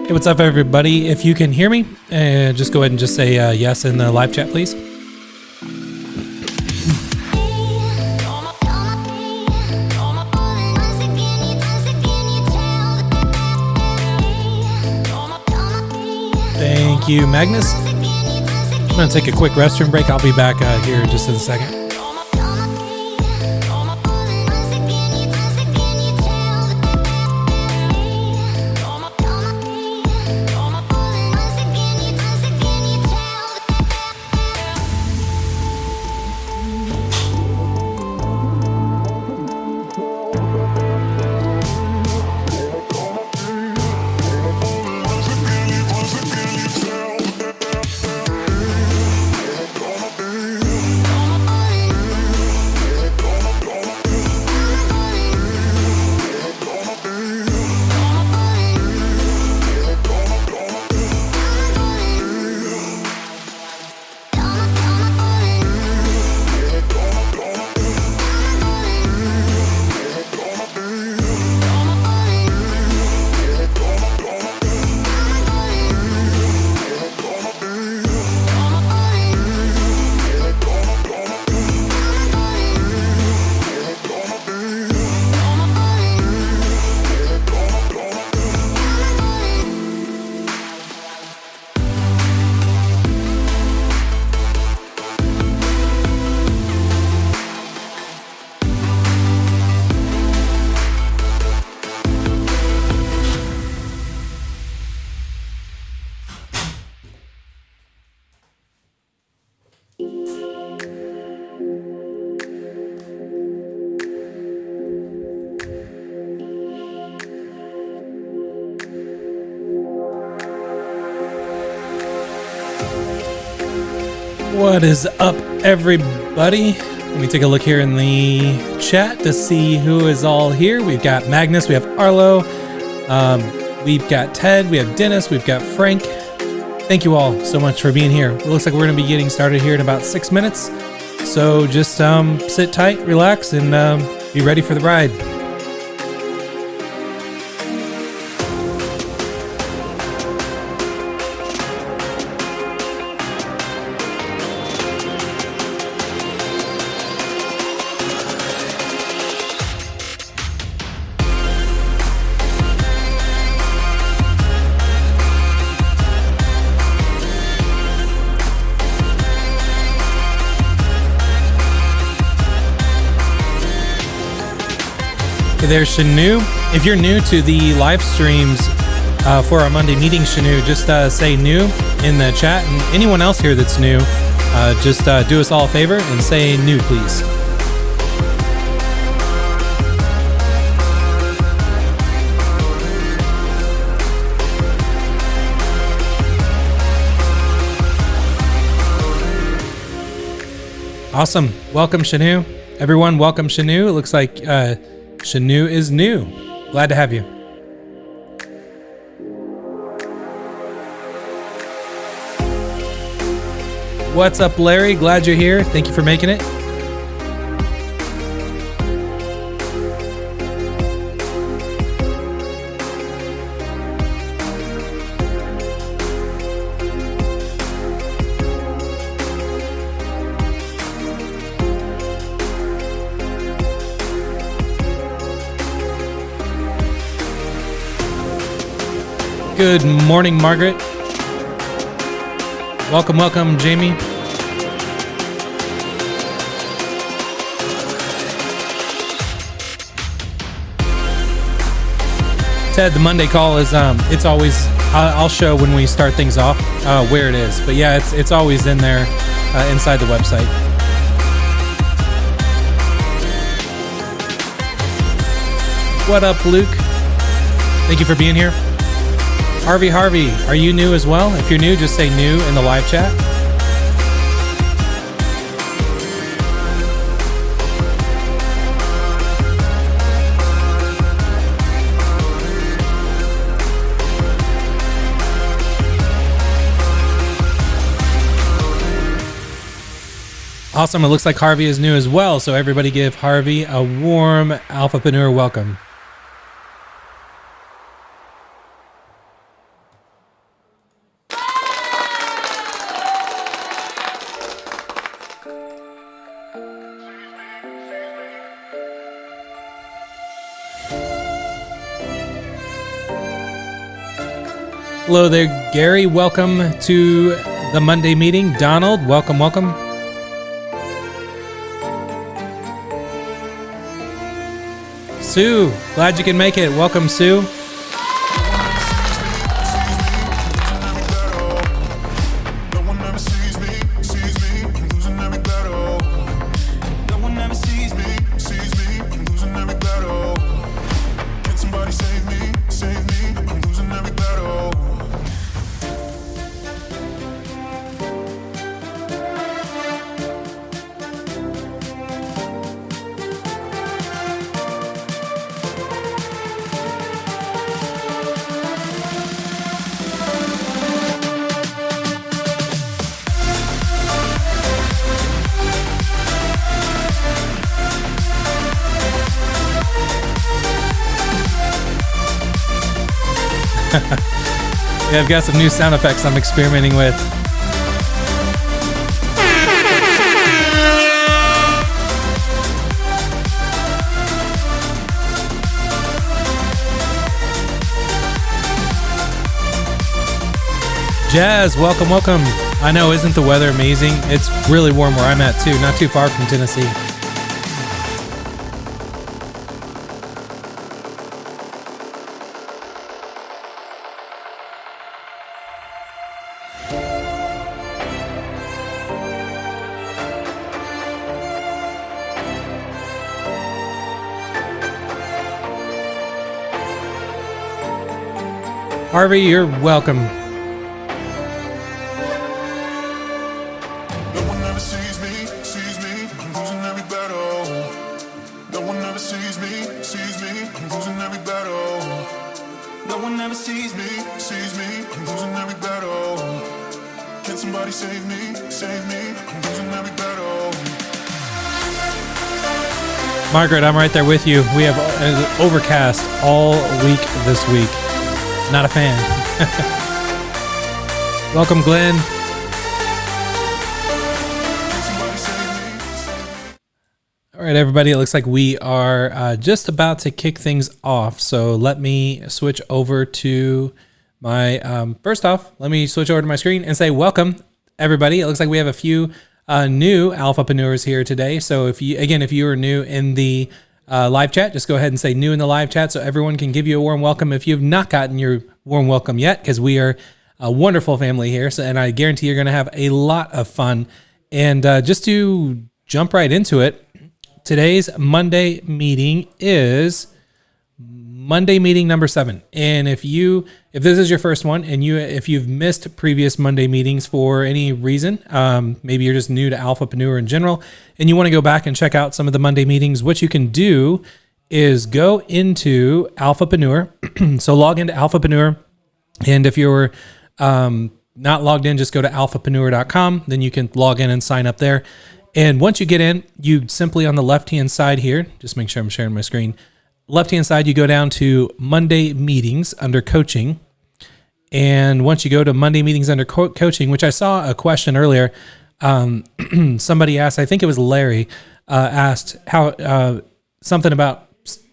Hey, what's up, everybody? If you can hear me, just go ahead and just say yes in the live chat, please. Thank you, Magnus. I'm going to take a quick restroom break. I'll be back here just in a second. What is up, everybody? Let me take a look here in the chat to see who is all here. We've got Magnus, we have Arlo, we've got Ted, we have Dennis, we've got Frank. Thank you all so much for being here. It looks like we're going to be getting started here in about 6 minutes. So just sit tight, relax, and be ready for the ride. There's Shanu. If you're new to the live streams for our Monday meeting, Shanu, just say new in the chat. And anyone else here that's new, just do us all a favor and say new, please. Awesome. Welcome, Shanu. Everyone, welcome, Shanu. It looks like Shanu is new. Glad to have you. What's up, Larry? Glad you're here. Thank you for making it. Good morning, Margaret. Welcome, welcome, Jamie. Ted, the Monday call is it's always I'll show when we start things off where it is, but yeah, it's always in there inside the website. What up, Luke? Thank you for being here. Harvey, are you new as well? If you're new, just say new in the live chat. Awesome. It looks like Harvey is new as well. So everybody give Harvey a warm Alphapreneur welcome. Hello there, Gary. Welcome to the Monday meeting. Donald, welcome. Sue, glad you can make it. Welcome, Sue. Yeah, I've got some new sound effects I'm experimenting with. Jazz, welcome. I know, isn't the weather amazing? It's really warm where I'm at too, not too far from Tennessee. Harvey, you're welcome. No one ever sees me, I'm losing every battle. No one ever sees me, I'm losing every battle. No one ever sees me, I'm losing every battle. Can somebody save me, I'm losing every battle. Margaret, I'm right there with you. We have overcast all week this week. Not a fan. Welcome, Glenn. All right, everybody. It looks like we are just about to kick things off. So let me switch over to my, first off, let me switch over to my screen and say welcome, everybody. It looks like we have a few new Alphapreneurs here today. So if you are new in the live chat, just go ahead and say new in the live chat so everyone can give you a warm welcome if you've not gotten your warm welcome yet, because we are a wonderful family here. So, and I guarantee you're going to have a lot of fun. And just to jump right into it, today's Monday meeting is Monday meeting number 7. And if this is your first one and if you've missed previous Monday meetings for any reason, maybe you're just new to Alphapreneur in general and you want to go back and check out some of the Monday meetings, what you can do is go into Alphapreneur. So log into Alphapreneur, and if you're not logged in, just go to alphapreneur.com. Then you can log in and sign up there. And once you get in, you simply on the left-hand side here, just make sure I'm sharing my screen. Left-hand side, you go down to Monday meetings under coaching. And once you go to Monday meetings under coaching, which I saw a question earlier, somebody asked, I think it was Larry, asked how something about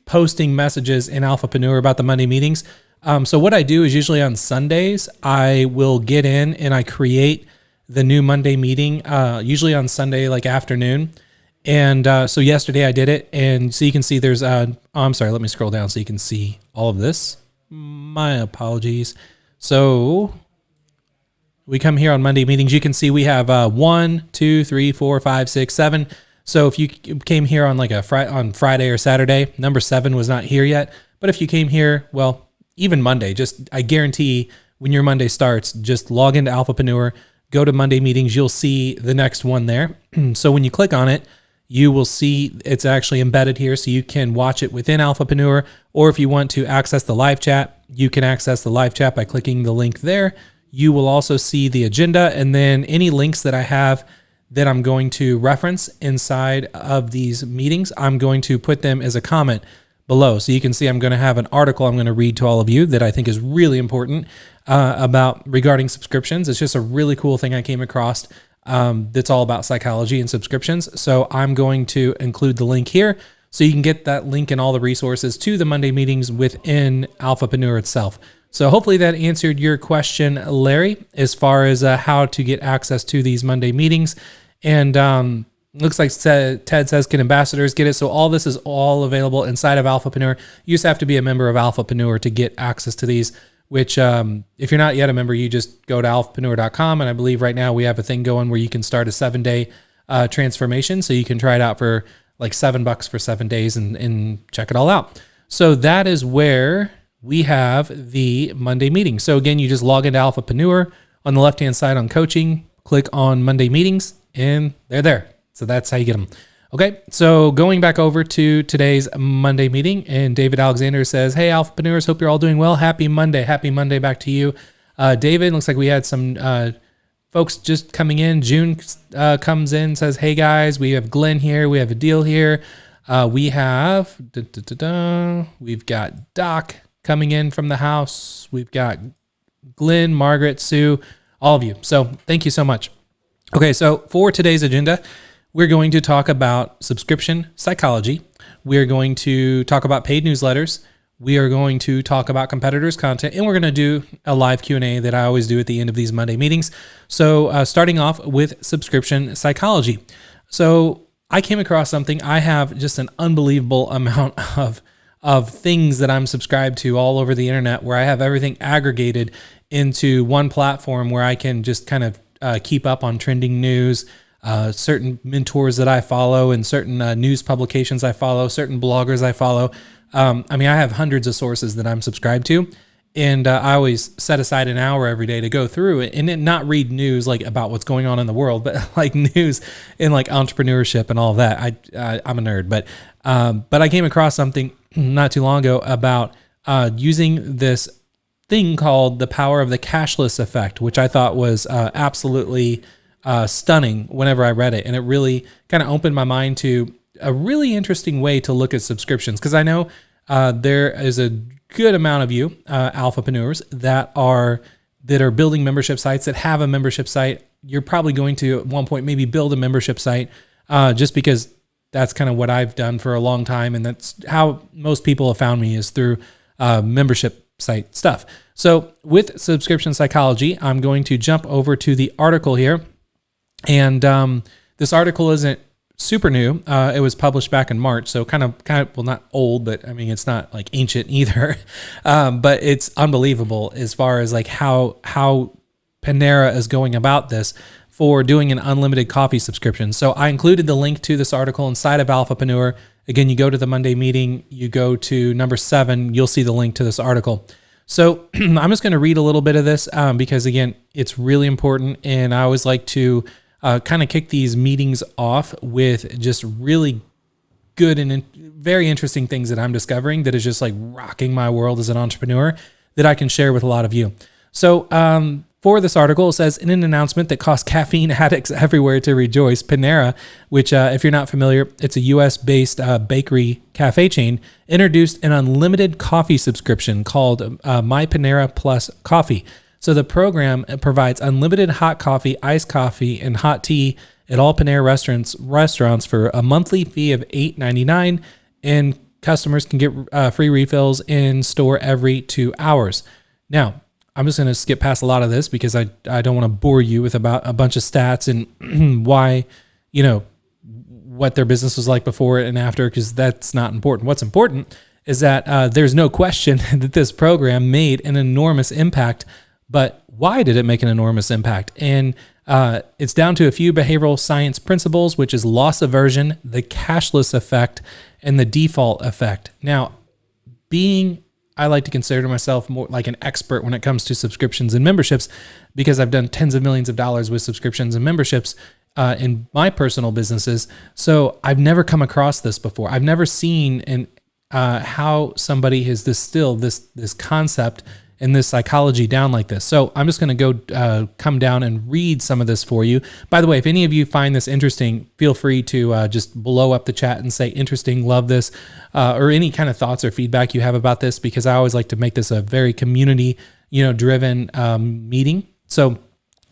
posting messages in Alphapreneur about the Monday meetings. So what I do is usually on Sundays, I will get in and I create the new Monday meeting, usually on Sunday, like afternoon. And so yesterday I did it. And so you can see there's, I'm sorry, let me scroll down so you can see all of this. My apologies. So We come here on Monday meetings. You can see we have 1, 2, 3, 4, 5, 6, 7. So if you came here on like on Friday or Saturday, number 7 was not here yet. But if you came here, well, even Monday, I guarantee when your Monday starts, just log into Alphapreneur, go to Monday meetings. You'll see the next one there. So when you click on it, you will see it's actually embedded here, so you can watch it within Alphapreneur. Or if you want to access the live chat, you can access the live chat by clicking the link there. You will also see the agenda, and then any links that I have that I'm going to reference inside of these meetings, I'm going to put them as a comment below. So you can see I'm going to have an article I'm going to read to all of you that I think is really important regarding subscriptions. It's just a really cool thing I came across that's all about psychology and subscriptions. So I'm going to include the link here so you can get that link and all the resources to the Monday meetings within Alphapreneur itself. So hopefully that answered your question, Larry, as far as how to get access to these Monday meetings. And looks like Ted says, can ambassadors get it? So all this is all available inside of Alphapreneur. You just have to be a member of Alphapreneur to get access to these, which if you're not yet a member, you just go to alphapreneur.com. And I believe right now we have a thing going where you can start a 7-day transformation. So you can try it out for like $7 for 7 days and check it all out. So that is where we have the Monday meeting. So again, you just log into Alphapreneur on the left-hand side on coaching, click on Monday meetings, and they're there. So that's how you get them. Okay, so going back over to today's Monday meeting, and David Alexander says, hey, Alphapreneurs, hope you're all doing well. Happy Monday. Happy Monday back to you. David, looks like we had some folks just coming in. June comes in, says, hey, guys, we have Glenn here. We have a deal here. We've got Doc coming in from the house. We've got Glenn, Margaret, Sue, all of you. So thank you so much. Okay, so for today's agenda, we're going to talk about subscription psychology. We're going to talk about paid newsletters. We are going to talk about competitors' content, and we're going to do a live Q&A that I always do at the end of these Monday meetings. So starting off with subscription psychology. So I came across something. I have just an unbelievable amount of things that I'm subscribed to all over the internet, where I have everything aggregated into one platform where I can just kind of keep up on trending news, certain mentors that I follow, and certain news publications I follow, certain bloggers I follow. I have hundreds of sources that I'm subscribed to, and I always set aside an hour every day to go through it and not read news like about what's going on in the world, but like news in like entrepreneurship and all of that. I'm a nerd, but I came across something not too long ago about using this thing called the power of the cashless effect, which I thought was absolutely stunning whenever I read it. And it really kind of opened my mind to a really interesting way to look at subscriptions. Because I know there is a good amount of you Alphapreneurs that are building membership sites, that have a membership site. You're probably going to at one point maybe build a membership site just because that's kind of what I've done for a long time. And that's how most people have found me, is through membership site stuff. So with subscription psychology, I'm going to jump over to the article here. And this article isn't super new. It was published back in March. So kind of, well, not old, but I mean, it's not like ancient either. But it's unbelievable as far as like how Panera is going about this for doing an unlimited coffee subscription. So I included the link to this article inside of Alphapreneur. Again, you go to the Monday meeting, you go to number 7, you'll see the link to this article. So I'm just going to read a little bit of this because, again, it's really important. And I always like to kind of kick these meetings off with just really good and very interesting things that I'm discovering that is just like rocking my world as an entrepreneur that I can share with a lot of you. So for this article, it says, in an announcement that caused caffeine addicts everywhere to rejoice, Panera, which if you're not familiar, it's a US-based bakery cafe chain, introduced an unlimited coffee subscription called My Panera Plus Coffee. So the program provides unlimited hot coffee, iced coffee, and hot tea at all Panera restaurants for a monthly fee of $8.99, and customers can get free refills in store every 2 hours. Now, I'm just going to skip past a lot of this because I don't want to bore you with about a bunch of stats and why, what their business was like before and after, because that's not important. What's important is that there's no question that this program made an enormous impact. But why did it make an enormous impact? And it's down to a few behavioral science principles, which is loss aversion, the cashless effect, and the default effect. Now, I like to consider myself more like an expert when it comes to subscriptions and memberships, because I've done tens of millions of dollars with subscriptions and memberships in my personal businesses. So I've never come across this before. I've never seen how somebody has distilled this concept and this psychology down like this. So I'm just going to go come down and read some of this for you. By the way, if any of you find this interesting, feel free to just blow up the chat and say interesting, love this, or any kind of thoughts or feedback you have about this, because I always like to make this a very community, driven meeting. So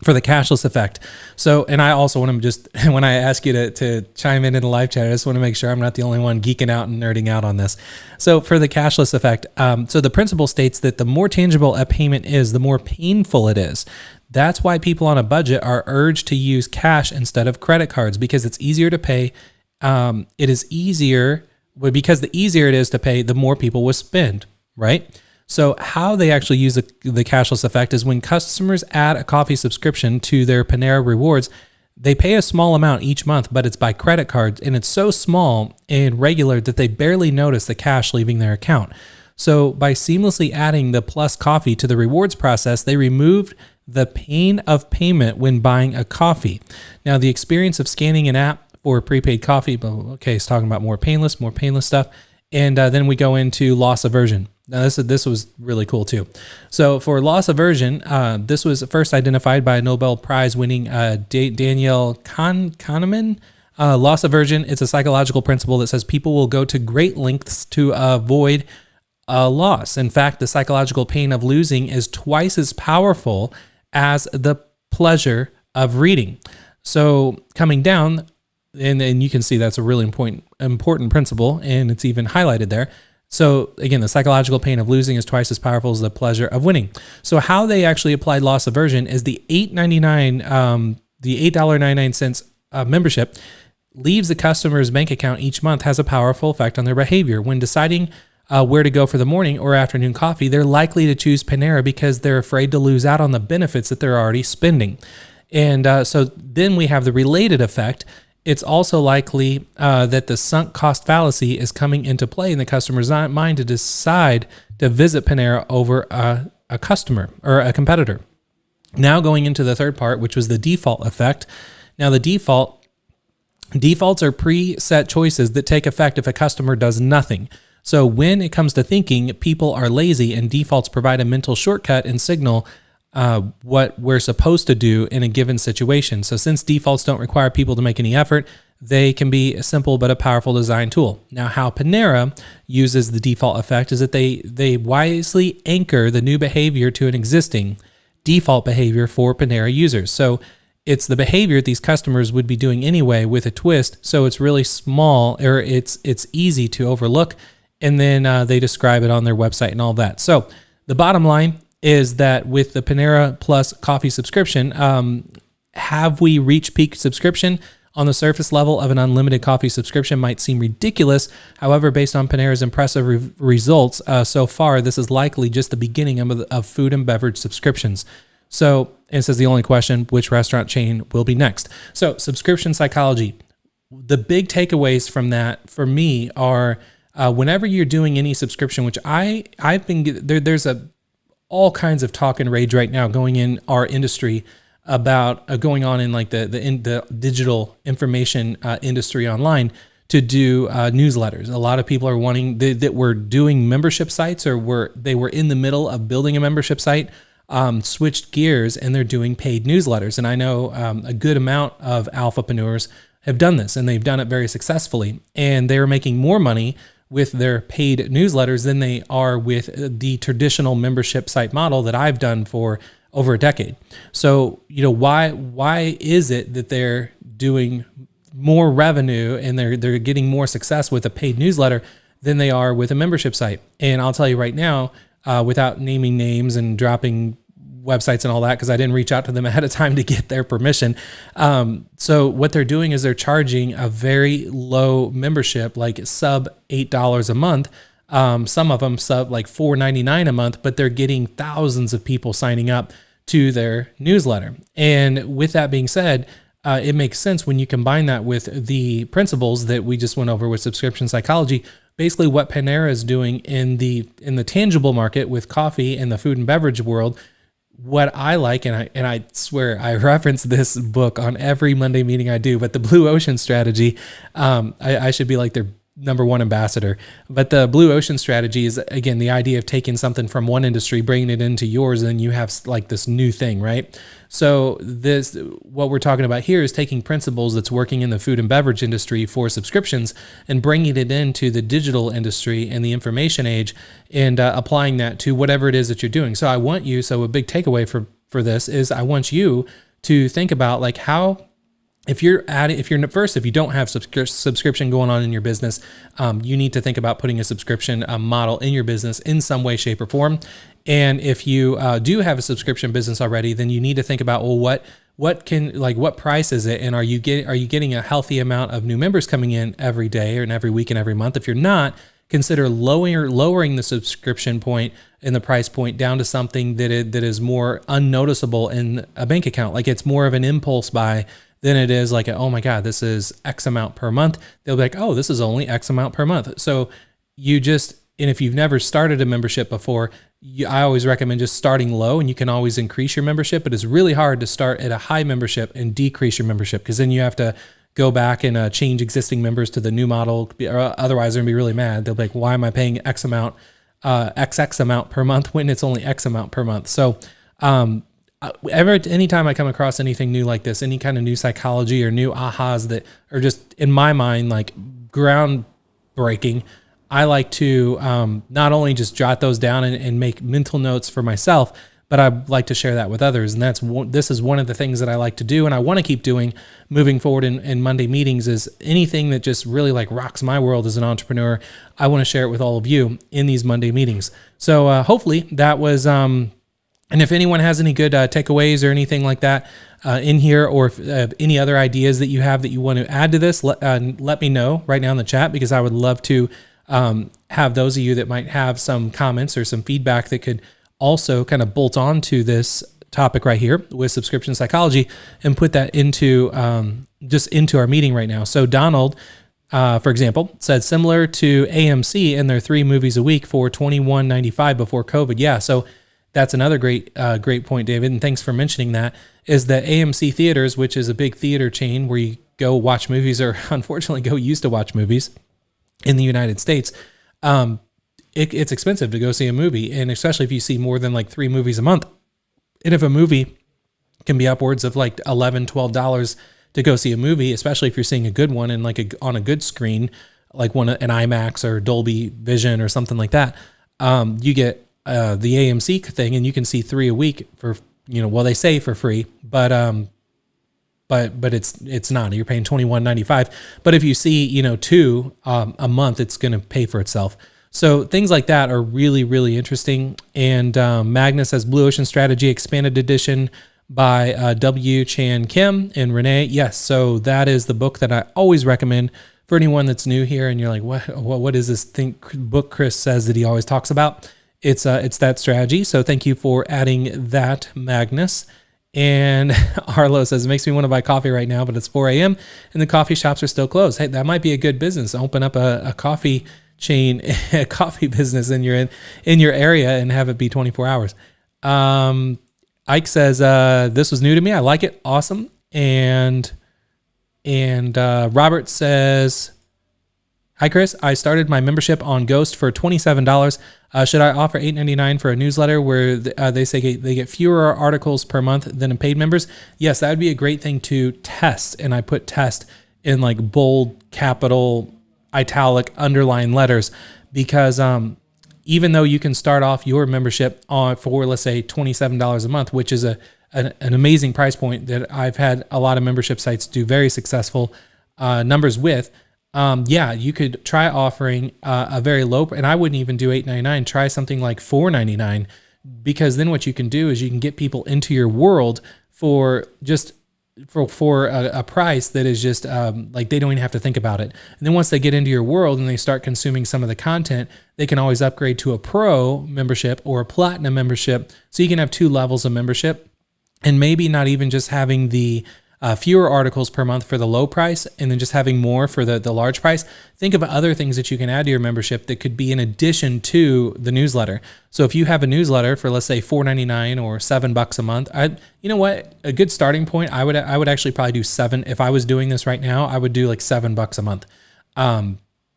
for the cashless effect. So, and I also want to just, when I ask you to chime in the live chat, I just want to make sure I'm not the only one geeking out and nerding out on this. So for the cashless effect, so the principle states that the more tangible a payment is, the more painful it is. That's why people on a budget are urged to use cash instead of credit cards, because it's easier to pay. It is easier, because the easier it is to pay, the more people will spend, right? So how they actually use the cashless effect is when customers add a coffee subscription to their Panera rewards, they pay a small amount each month, but it's by credit card, and it's so small and regular that they barely notice the cash leaving their account. So by seamlessly adding the Plus Coffee to the rewards process, they removed the pain of payment when buying a coffee. Now, the experience of scanning an app for prepaid coffee, okay, it's talking about more painless stuff. And then we go into loss aversion. Now, this was really cool too. So for loss aversion, this was first identified by a Nobel Prize winning Daniel Kahneman. Loss aversion, it's a psychological principle that says people will go to great lengths to avoid a loss. In fact, the psychological pain of losing is twice as powerful as the pleasure of reading. So coming down, and you can see that's a really important principle, and it's even highlighted there. So again, the psychological pain of losing is twice as powerful as the pleasure of winning. So how they actually applied loss aversion is the $8.99 membership leaves the customer's bank account each month has a powerful effect on their behavior. When deciding where to go for the morning or afternoon coffee, they're likely to choose Panera because they're afraid to lose out on the benefits that they're already spending. And so then we have the related effect. It's also likely that the sunk cost fallacy is coming into play in the customer's mind to decide to visit Panera over a customer or a competitor. Now going into the third part, which was the default effect. Now the defaults are preset choices that take effect if a customer does nothing. So when it comes to thinking, people are lazy, and defaults provide a mental shortcut and signal what we're supposed to do in a given situation. So since defaults don't require people to make any effort, they can be a simple but a powerful design tool. Now, how Panera uses the default effect is that they wisely anchor the new behavior to an existing default behavior for Panera users. So it's the behavior these customers would be doing anyway with a twist. So it's really small, or it's easy to overlook. And then they describe it on their website and all that. So the bottom line is that with the Panera Plus coffee subscription, have we reached peak subscription? On the surface level of an unlimited coffee subscription might seem ridiculous. However, based on Panera's impressive results so far, this is likely just the beginning of food and beverage subscriptions. So it says the only question, which restaurant chain will be next? So subscription psychology. The big takeaways from that for me are whenever you're doing any subscription, which I've been, there's all kinds of talk and rage right now going in our industry about going on in like the digital information industry online to do newsletters. A lot of people are wanting that were doing membership sites, or they were in the middle of building a membership site, switched gears, and they're doing paid newsletters. And I know a good amount of Alphapreneurs have done this, and they've done it very successfully, and they're making more money with their paid newsletters than they are with the traditional membership site model that I've done for over a decade. So, why is it that they're doing more revenue and they're getting more success with a paid newsletter than they are with a membership site? And I'll tell you right now, without naming names and dropping websites and all that, because I didn't reach out to them ahead of time to get their permission. So what they're doing is they're charging a very low membership, like sub $8 a month. Some of them sub like $4.99 a month, but they're getting thousands of people signing up to their newsletter. And with that being said, it makes sense when you combine that with the principles that we just went over with subscription psychology. Basically, what Panera is doing in the tangible market with coffee in the food and beverage world. What I like, and I swear I reference this book on every Monday meeting I do, but the Blue Ocean Strategy, I should be like their number one ambassador. But the Blue Ocean Strategy is, again, the idea of taking something from one industry, bringing it into yours, and you have like this new thing, right? So what we're talking about here is taking principles that's working in the food and beverage industry for subscriptions and bringing it into the digital industry and the information age, and applying that to whatever it is that you're doing. So a big takeaway for this is I want you to think about like how, if you don't have subscription going on in your business, you need to think about putting a subscription model in your business in some way, shape, or form. And if you do have a subscription business already, then you need to think about, well, what price is it, and are you getting a healthy amount of new members coming in every day and every week and every month? If you're not, consider lowering the subscription point and the price point down to something that is more unnoticeable in a bank account. Like it's more of an impulse buy than it is like, oh my God, this is X amount per month. They'll be like, oh, this is only X amount per month. So and if you've never started a membership before, I always recommend just starting low, and you can always increase your membership, but it's really hard to start at a high membership and decrease your membership, because then you have to go back and change existing members to the new model. Or otherwise they're gonna be really mad. They'll be like, why am I paying X amount, XX amount per month when it's only X amount per month? So, anytime I come across anything new like this, any kind of new psychology or new ahas that are just in my mind like groundbreaking, I like to not only just jot those down and make mental notes for myself, but I like to share that with others. And this is one of the things that I like to do, and I want to keep doing moving forward in Monday meetings. Is anything that just really like rocks my world as an entrepreneur, I want to share it with all of you in these Monday meetings. So hopefully that was. And if anyone has any good takeaways or anything like that in here, or if, any other ideas that you have that you want to add to this, let me know right now in the chat, because I would love to have those of you that might have some comments or some feedback that could also kind of bolt on to this topic right here with subscription psychology and put that into our meeting right now. So Donald, for example, said similar to AMC and their 3 movies a week for $21.95 before COVID. Yeah, so that's another great point, David, and thanks for mentioning that, is that AMC Theaters, which is a big theater chain where you go watch movies, or unfortunately used to watch movies in the United States, it's expensive to go see a movie, and especially if you see more than like 3 movies a month. And if a movie can be upwards of like $11, $12 to go see a movie, especially if you're seeing a good one and like on a good screen, like an IMAX or Dolby Vision or something like that, you get the AMC thing, and you can see 3 a week for, they say for free, but it's not. You're paying $21.95. But if you see, 2 a month, it's going to pay for itself. So things like that are really, really interesting. And Magnus says Blue Ocean Strategy Expanded Edition by W. Chan Kim and Renee. Yes, so that is the book that I always recommend for anyone that's new here, and you're like, what is this book Chris says that he always talks about? It's that strategy. So thank you for adding that, Magnus. And Arlo says, it makes me want to buy coffee right now, but it's 4 a.m. and the coffee shops are still closed. Hey, that might be a good business. Open up a coffee chain, a coffee business in your area and have it be 24 hours. Ike says, this was new to me. I like it. Awesome. And Robert says, hi, Chris. I started my membership on Ghost for $27. Should I offer $8.99 for a newsletter where they say they get fewer articles per month than in paid members? Yes, that would be a great thing to test. And I put test in like bold, capital, italic, underline letters, because even though you can start off your membership for, let's say, $27 a month, which is an amazing price point that I've had a lot of membership sites do very successful numbers with. You could try offering a very low, and I wouldn't even do $8.99. Try something like $4.99, because then what you can do is you can get people into your world for a price that is just like they don't even have to think about it. And then once they get into your world and they start consuming some of the content, they can always upgrade to a pro membership or a platinum membership. So you can have 2 levels of membership. and maybe not even just having the fewer articles per month for the low price and then just having more for the large price. Think of other things that you can add to your membership that could be in addition to the newsletter. So if you have a newsletter for, let's say, $4.99 or $7 a month, you know what, a good starting point, I would actually probably do $7. If I was doing this right now, I would do like $7 a month,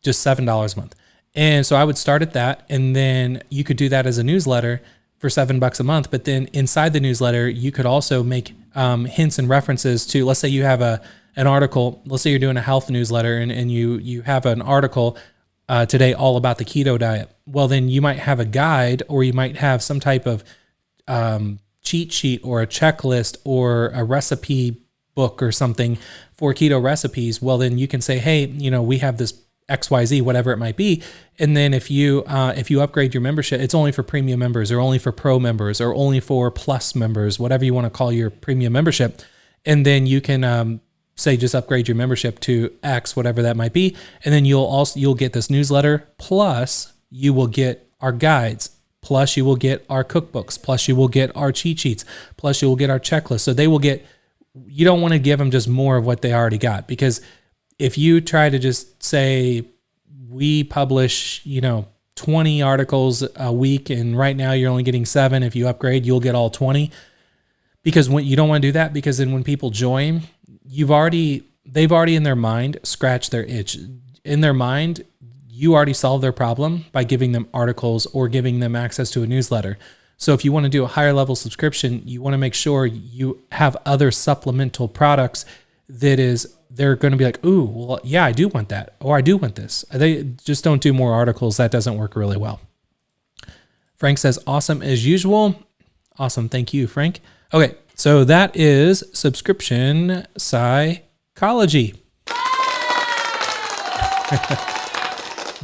just $7 a month. And so I would start at that, and then you could do that as a newsletter for $7 a month. But then inside the newsletter, you could also make hints and references to, let's say you have an article, let's say you're doing a health newsletter and you have an article today all about the keto diet. Well, then you might have a guide, or you might have some type of cheat sheet or a checklist or a recipe book or something for keto recipes. Well, then you can say, hey, we have this XYZ, whatever it might be. And then if you upgrade your membership, it's only for premium members, or only for pro members, or only for plus members, whatever you want to call your premium membership. And then you can say, just upgrade your membership to X, whatever that might be. And then you'll get this newsletter, plus you will get our guides, plus you will get our cookbooks, plus you will get our cheat sheets, plus you will get our checklist. So you don't want to give them just more of what they already got, because if you try to just say, we publish, 20 articles a week, and right now you're only getting 7. If you upgrade, you'll get all 20. Because you don't want to do that, because then when people join, they've already in their mind scratched their itch. In their mind, you already solved their problem by giving them articles or giving them access to a newsletter. So if you want to do a higher level subscription, you want to make sure you have other supplemental products they're going to be like, ooh, well, yeah, I do want that. Or I do want this. They just don't do more articles. That doesn't work really well. Frank says, awesome as usual. Awesome. Thank you, Frank. Okay. So that is subscription psychology.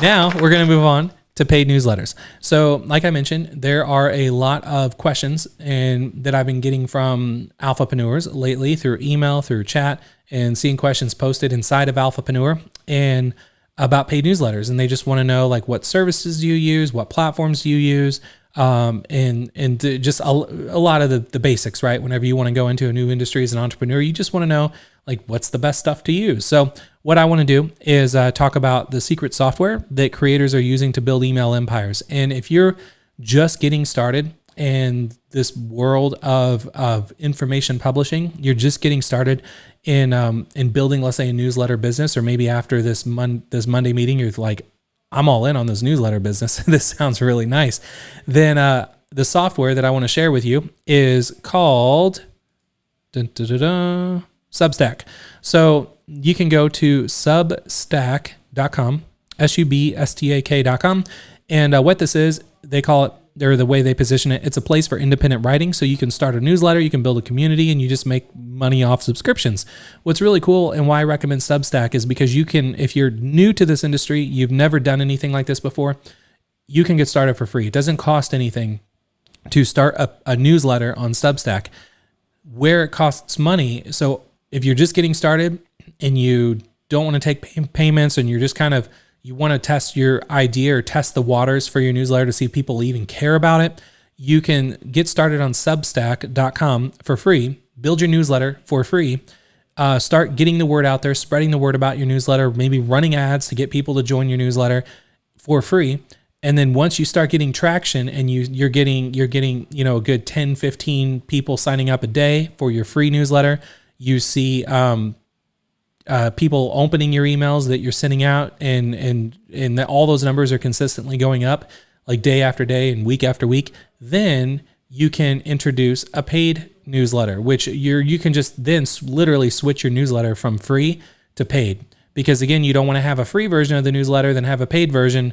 Now we're going to move on to paid newsletters. So like I mentioned, there are a lot of questions that I've been getting from Alphapreneurs lately through email, through chat, and seeing questions posted inside of Alphapreneur and about paid newsletters. And they just want to know, like, what services do you use? What platforms do you use? Just a lot of the basics, right? Whenever you want to go into a new industry as an entrepreneur, you just want to know, like, what's the best stuff to use. So what I want to do is talk about the secret software that creators are using to build email empires. And if you're just getting started in this world of information publishing, you're just getting started in building, let's say, a newsletter business, or maybe after this Monday meeting, you're like, I'm all in on this newsletter business. This sounds really nice. Then the software that I want to share with you is called Substack. So you can go to substack.com, substack.com. And what this is, they call it, or the way they position it, it's a place for independent writing. So you can start a newsletter, you can build a community, and you just make money off subscriptions. What's really cool, and why I recommend Substack, is because you can, if you're new to this industry, you've never done anything like this before, you can get started for free. It doesn't cost anything to start a newsletter on Substack. Where it costs money, so if you're just getting started and you don't want to take payments, and you're just you want to test your idea or test the waters for your newsletter to see if people even care about it, you can get started on substack.com for free, build your newsletter for free, start getting the word out there, spreading the word about your newsletter, maybe running ads to get people to join your newsletter for free. And then once you start getting traction and you're getting a good 10, 15 people signing up a day for your free newsletter, you see people opening your emails that you're sending out, and that all those numbers are consistently going up, like day after day and week after week, then you can introduce a paid newsletter, which you can just then literally switch your newsletter from free to paid. Because again, you don't want to have a free version of the newsletter, then have a paid version.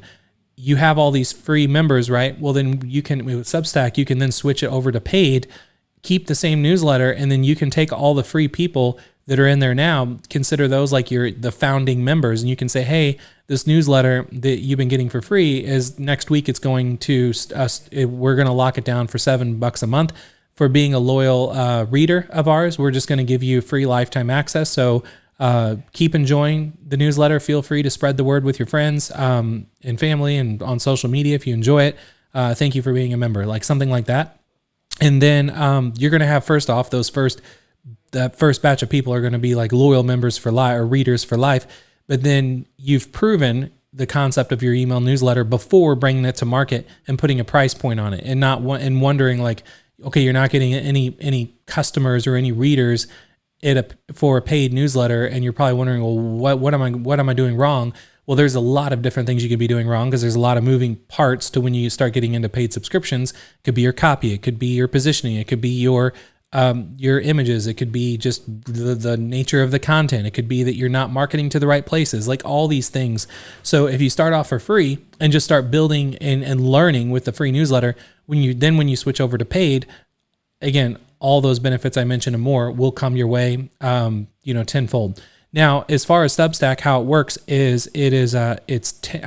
You have all these free members, right? Well, then you can, with Substack, you can then switch it over to paid, keep the same newsletter, and then you can take all the free people that are in there now, consider those like the founding members, and you can say, hey, this newsletter that you've been getting for free is next week, it's going to we're going to lock it down for $7 a month. For being a loyal reader of ours, we're just going to give you free lifetime access. So keep enjoying the newsletter. Feel free to spread the word with your friends and family and on social media if you enjoy it. Thank you for being a member, like something like that. And then you're going to have, first off, that first batch of people are going to be like loyal members for life or readers for life. But then you've proven the concept of your email newsletter before bringing it to market and putting a price point on it, and not and wondering like, okay, you're not getting any customers or any readers for a paid newsletter, and you're probably wondering, well, what am I doing wrong? Well, there's a lot of different things you could be doing wrong, because there's a lot of moving parts to when you start getting into paid subscriptions. It could be your copy, it could be your positioning, it could be your images, it could be just the nature of the content, it could be that you're not marketing to the right places, like all these things. So if you start off for free and just start building and learning with the free newsletter, when you switch over to paid, again, all those benefits I mentioned and more will come your way, tenfold. Now, as far as Substack, how it works is I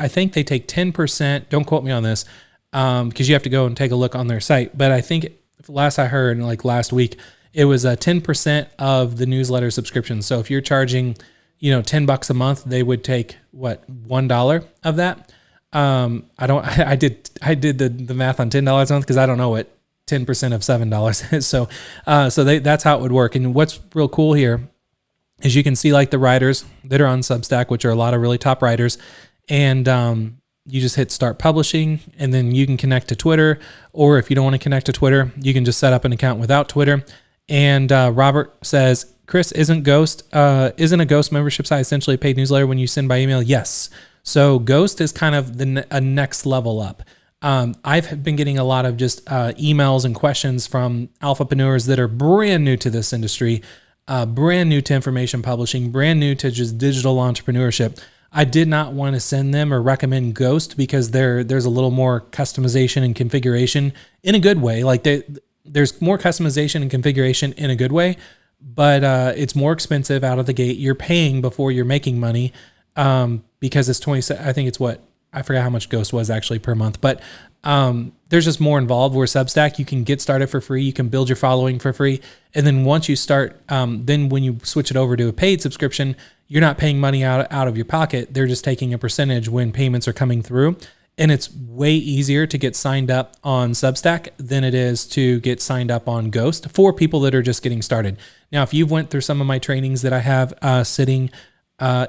think they take 10%. Don't quote me on this, because you have to go and take a look on their site. But I think last I heard, like last week, it was 10% of the newsletter subscription. So if you're charging, $10 a month, they would take $1 of that. I did the math on $10 a month, because I don't know what 10% of $7 is. So that's how it would work. And what's real cool here is you can see like the writers that are on Substack, which are a lot of really top writers, and you just hit start publishing, and then you can connect to Twitter, or if you don't want to connect to Twitter, you can just set up an account without Twitter. And Robert says, Chris, isn't a Ghost membership site essentially a paid newsletter when you send by email? Yes. So Ghost is kind of a next level up. I've been getting a lot of just emails and questions from alphapreneurs that are brand new to this industry, brand new to information publishing, brand new to just digital entrepreneurship. I did not want to send them or recommend Ghost, because there's a little more customization and configuration in a good way. Like there's more customization and configuration in a good way, but it's more expensive out of the gate. You're paying before you're making money, because it's I think it's I forgot how much Ghost was actually per month, but there's just more involved. Where Substack, you can get started for free, you can build your following for free, and then once you start, then when you switch it over to a paid subscription, you're not paying money out of your pocket. They're just taking a percentage when payments are coming through, and it's way easier to get signed up on Substack than it is to get signed up on Ghost for people that are just getting started. Now, if you've went through some of my trainings that I have sitting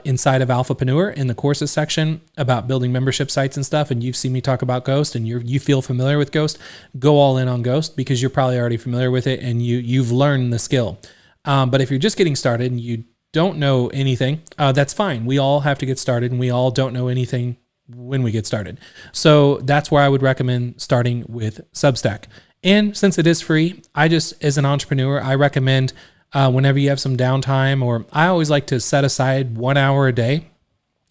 inside of Alphapreneur in the courses section about building membership sites and stuff, and you've seen me talk about Ghost and you feel familiar with Ghost, go all in on Ghost, because you're probably already familiar with it and you've learned the skill. But if you're just getting started and you don't know anything, that's fine. We all have to get started, and we all don't know anything when we get started. So that's where I would recommend starting with Substack. And since it is free, as an entrepreneur, I recommend whenever you have some downtime, or I always like to set aside 1 hour a day.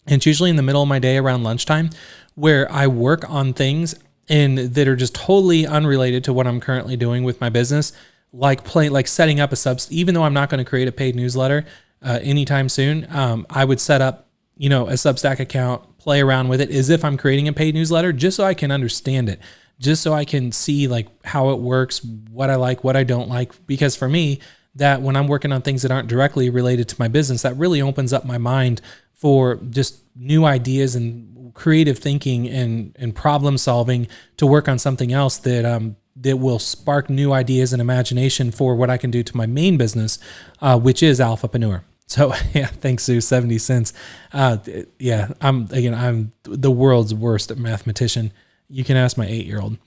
And it's usually in the middle of my day around lunchtime, where I work on things that are just totally unrelated to what I'm currently doing with my business, like setting up even though I'm not going to create a paid newsletter anytime soon, I would set up, a Substack account, play around with it as if I'm creating a paid newsletter, just so I can understand it, just so I can see like how it works, what I like, what I don't like. Because for me, that when I'm working on things that aren't directly related to my business, that really opens up my mind for just new ideas and creative thinking and problem solving to work on something else that will spark new ideas and imagination for what I can do to my main business, which is Alphapreneur. So yeah, thanks, Sue. 70 cents. Yeah, I'm the world's worst mathematician. You can ask my 8-year-old.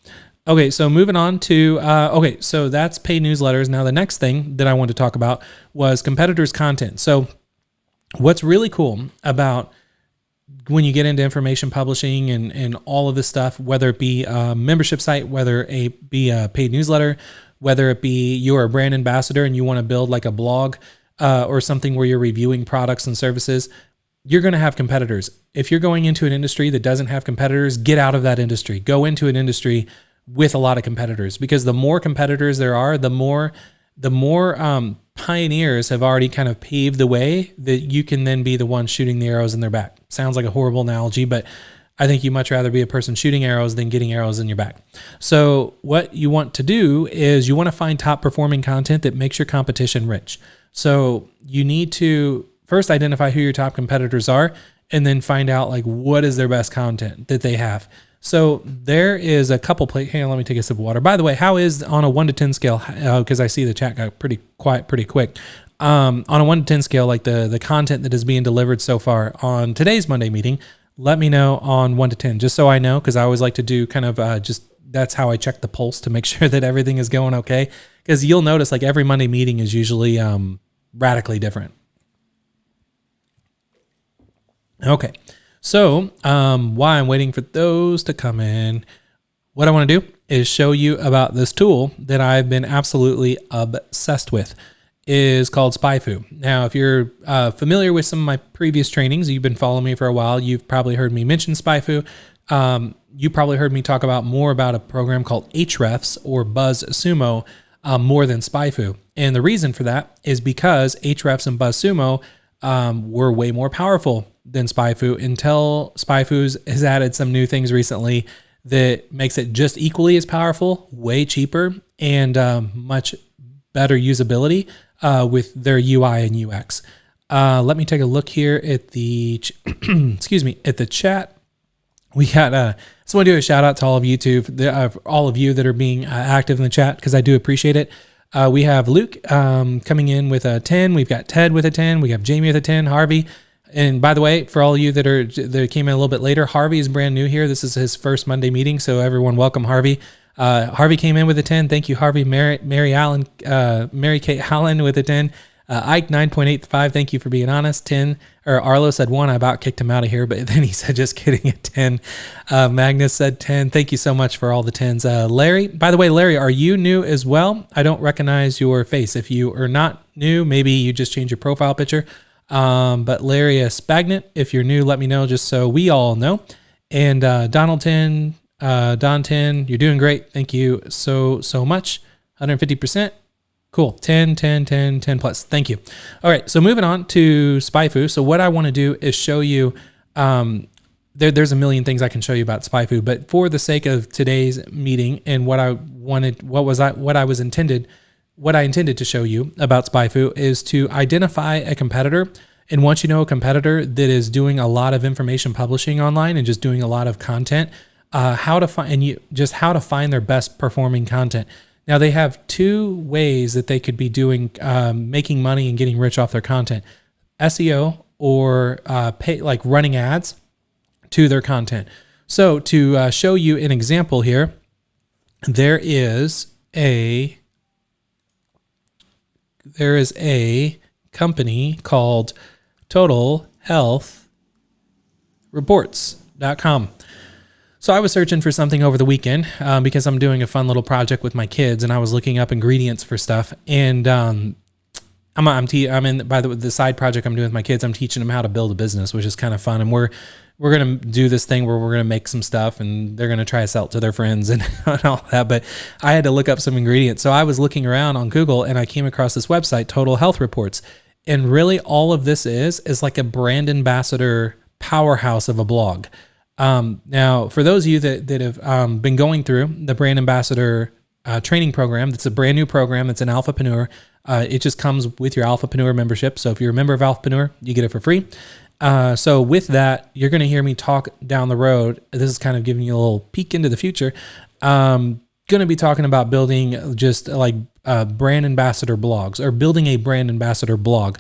Okay, so moving on to, so that's paid newsletters. Now, the next thing that I wanted to talk about was competitors' content. So what's really cool about when you get into information publishing and all of this stuff, whether it be a membership site, whether it be a paid newsletter, whether it be you're a brand ambassador and you want to build like a blog or something where you're reviewing products and services, you're going to have competitors. If you're going into an industry that doesn't have competitors, get out of that industry. Go into an industry with a lot of competitors, because the more competitors there are, the more pioneers have already kind of paved the way that you can then be the one shooting the arrows in their back. Sounds like a horrible analogy, but I think you'd much rather be a person shooting arrows than getting arrows in your back. So what you want to do is you want to find top performing content that makes your competition rich. So you need to first identify who your top competitors are, and then find out like what is their best content that they have. So there is a couple hang on, let me take a sip of water. By the way, how is on a 1 to 10 scale? Because I see the chat got pretty quiet pretty quick. On a 1 to 10 scale, like the content that is being delivered so far on today's Monday meeting, let me know on 1 to 10, just so I know, because I always like to do kind of just that's how I check the pulse to make sure that everything is going okay. Because you'll notice like every Monday meeting is usually radically different. Okay. So while I'm waiting for those to come in, what I want to do is show you about this tool that I've been absolutely obsessed with. Is called Spyfoo. Now, if you're familiar with some of my previous trainings, you've been following me for a while, you've probably heard me mention Spyfoo. You probably heard me talk about more about a program called Hrefs or BuzzSumo more than Spyfoo. And the reason for that is because Hrefs and BuzzSumo were way more powerful than Spyfoo until Spyfoo has added some new things recently that makes it just equally as powerful, way cheaper, and much better usability with their UI and UX. Let me take a look here at the excuse me, at the chat. We got just want to do a shout out to all of YouTube, all of you that are being active in the chat, because I do appreciate it. We have Luke coming in with a 10. We've got Ted with a 10. We have Jamie with a 10. Harvey. And by the way, for all of you that came in a little bit later, Harvey is brand new here. This is his first Monday meeting, so everyone welcome Harvey. Harvey came in with a 10. Thank you, Harvey. Mary Kate Allen with a 10. Ike 9.85. Thank you for being honest. 10. Or Arlo said 1. I about kicked him out of here, but then he said just kidding at 10. Magnus said 10. Thank you so much for all the 10s. Larry, by the way, Larry, are you new as well? I don't recognize your face. If you are not new, maybe you just changed your profile picture. But Larry Spagnant, if you're new, let me know just so we all know. And Donald 10. Don 10, you're doing great. Thank you so much. 150%. Cool. 10 plus. Thank you. All right. So moving on to Spyfoo. So what I want to do is show you, there's a million things I can show you about Spyfoo, but for the sake of today's meeting and what I intended to show you about Spyfoo is to identify a competitor. And once you know a competitor that is doing a lot of information publishing online and just doing a lot of content, how to find their best performing content. Now they have two ways that they could be doing, making money and getting rich off their content: SEO or like running ads to their content. So to show you an example here, there is a company called TotalHealthReports.com. So I was searching for something over the weekend because I'm doing a fun little project with my kids, and I was looking up ingredients for stuff. And I'm in by the side project I'm doing with my kids. I'm teaching them how to build a business, which is kind of fun. And we're gonna do this thing where we're gonna make some stuff, and they're gonna try to sell it to their friends and all that. But I had to look up some ingredients, so I was looking around on Google, and I came across this website, Total Health Reports. And really, all of this is like a brand ambassador powerhouse of a blog. Now, for those of you that have been going through the brand ambassador training program, that's a brand new program. It's an Alphapreneur. It just comes with your Alphapreneur membership. So if you're a member of Alphapreneur, you get it for free. So with that, you're going to hear me talk down the road. This is kind of giving you a little peek into the future. Going to be talking about building just like brand ambassador blogs, or building a brand ambassador blog,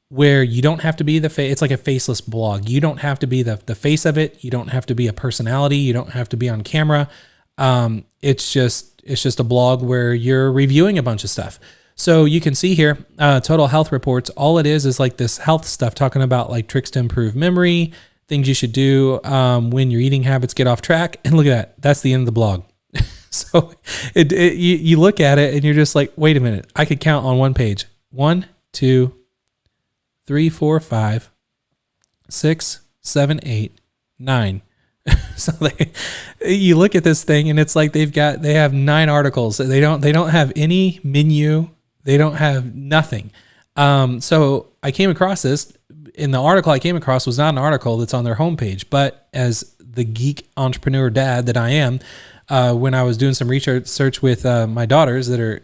where you don't have to be the face. It's like a faceless blog. You don't have to be the face of it. You don't have to be a personality. You don't have to be on camera. It's just a blog where you're reviewing a bunch of stuff. So you can see here, Total Health Reports, all it is like this health stuff, talking about like tricks to improve memory, things you should do when your eating habits get off track. And look at that. That's the end of the blog. So you look at it and you're just like, wait a minute. I could count on one page. 1, 2, 3, 4, 5, 6, 7, 8, 9. So you look at this thing and it's like they have 9 articles. They don't have any menu. They don't have nothing. So I came across this, in the article I came across was not an article that's on their homepage, but as the geek entrepreneur dad that I am, when I was doing some research with my daughters that are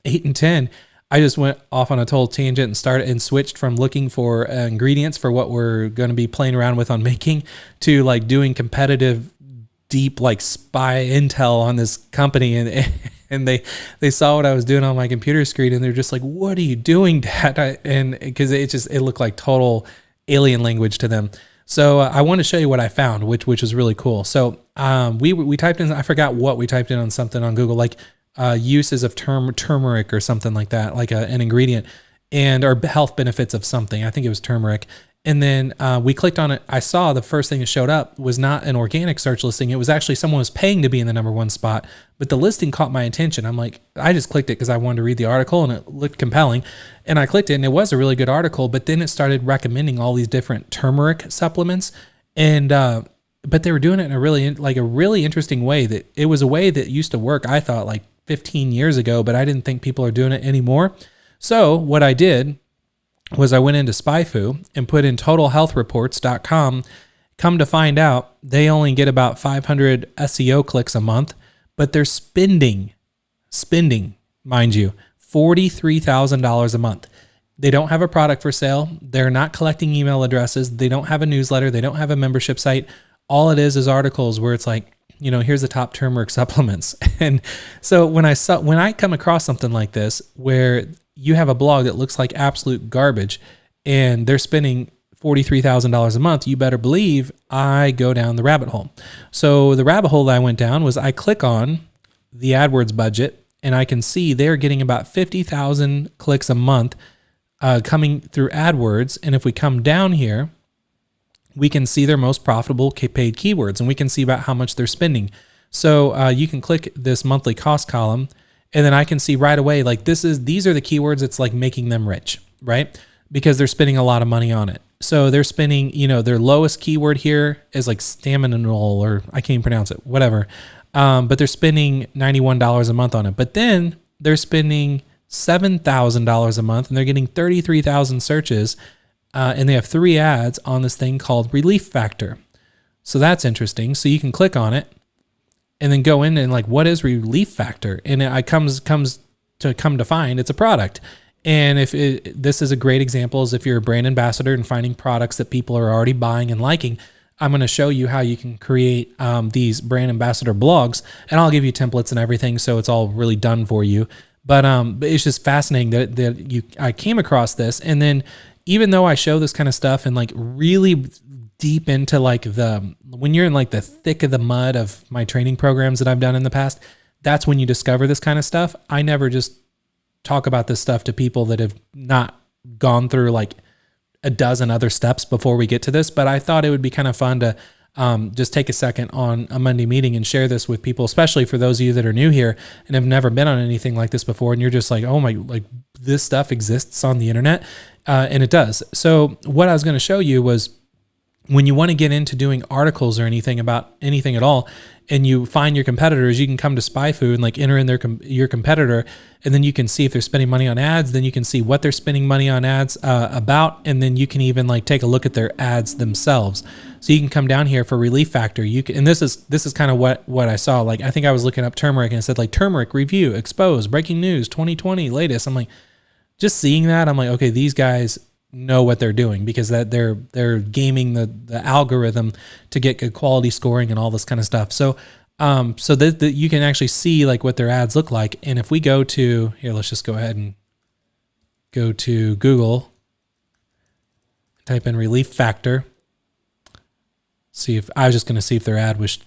8 and 10, I just went off on a total tangent and switched from looking for ingredients for what we're going to be playing around with on making to like doing competitive deep like spy intel on this company, and they saw what I was doing on my computer screen, and they're just like, "What are you doing, Dad?" And because it looked like total alien language to them. So I want to show you what I found, which was really cool. So we typed in, I forgot what we typed in on something on Google, like uses of turmeric or something like that, like an ingredient, or health benefits of something. I think it was turmeric. And then we clicked on it. I saw the first thing that showed up was not an organic search listing. It was actually someone was paying to be in the #1 spot, but the listing caught my attention. I'm like, I just clicked it because I wanted to read the article and it looked compelling. And I clicked it and it was a really good article, but then it started recommending all these different turmeric supplements. And, but they were doing it in a really interesting way. That it was a way that used to work, I thought, like 15 years ago, but I didn't think people are doing it anymore. So what I did was I went into SpyFu and put in totalhealthreports.com. Come to find out, they only get about 500 SEO clicks a month, but they're spending, mind you, $43,000 a month. They don't have a product for sale. They're not collecting email addresses. They don't have a newsletter. They don't have a membership site. All it is articles where it's like, here's the top turmeric supplements. And so when I come across something like this, where you have a blog that looks like absolute garbage and they're spending $43,000 a month, you better believe I go down the rabbit hole. So the rabbit hole that I went down was I click on the AdWords budget and I can see they're getting about 50,000 clicks a month coming through AdWords. And if we come down here, we can see their most profitable paid keywords and we can see about how much they're spending. So you can click this monthly cost column and then I can see right away, like these are the keywords that's like making them rich, right? Because they're spending a lot of money on it. So they're spending, their lowest keyword here is like staminol, or I can't even pronounce it, whatever. But they're spending $91 a month on it. But then they're spending $7,000 a month and they're getting 33,000 searches. And they have 3 ads on this thing called Relief Factor. So that's interesting. So you can click on it and then go in and like, what is Relief Factor? And it comes to find it's a product. And this is a great example is if you're a brand ambassador and finding products that people are already buying and liking, I'm going to show you how you can create these brand ambassador blogs, and I'll give you templates and everything. So it's all really done for you. But it's just fascinating that I came across this. And then even though I show this kind of stuff and like really deep into like when you're in like the thick of the mud of my training programs that I've done in the past, that's when you discover this kind of stuff. I never just talk about this stuff to people that have not gone through like a dozen other steps before we get to this. But I thought it would be kind of fun to just take a second on a Monday meeting and share this with people, especially for those of you that are new here and have never been on anything like this before. And you're just like, oh my, like this stuff exists on the internet. And it does. So what I was going to show you was when you want to get into doing articles or anything about anything at all, and you find your competitors, you can come to SpyFu and like enter in your competitor, and then you can see if they're spending money on ads. Then you can see what they're spending money on ads about, and then you can even like take a look at their ads themselves. So you can come down here for Relief Factor. And this is kind of what I saw. Like I think I was looking up turmeric and it said like turmeric review, expose, breaking news, 2020 latest. I'm like, just seeing that, I'm like, okay, these guys know what they're doing because that they're gaming the algorithm to get good quality scoring and all this kind of stuff. So that you can actually see like what their ads look like. And if we go to here, let's just go ahead and go to Google, type in Relief Factor. See if I was just going to see if their ad was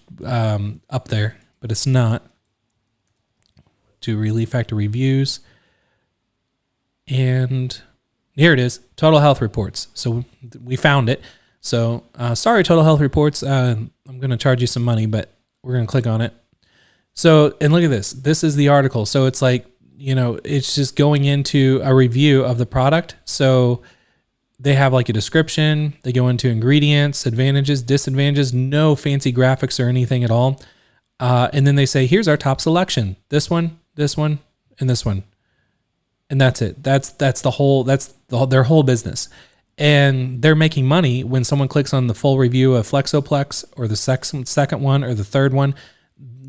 up there, but it's not. To Relief Factor reviews, and here it is, Total Health Reports. So we found it. So sorry, Total Health Reports. I'm going to charge you some money, but we're going to click on it. So, and look at this. This is the article. So it's like, it's just going into a review of the product. So they have like a description. They go into ingredients, advantages, disadvantages, no fancy graphics or anything at all. And then they say, here's our top selection. This one, and this one. And that's it. That's their whole business. And they're making money when someone clicks on the full review of Flexoplex or the second one or the third one.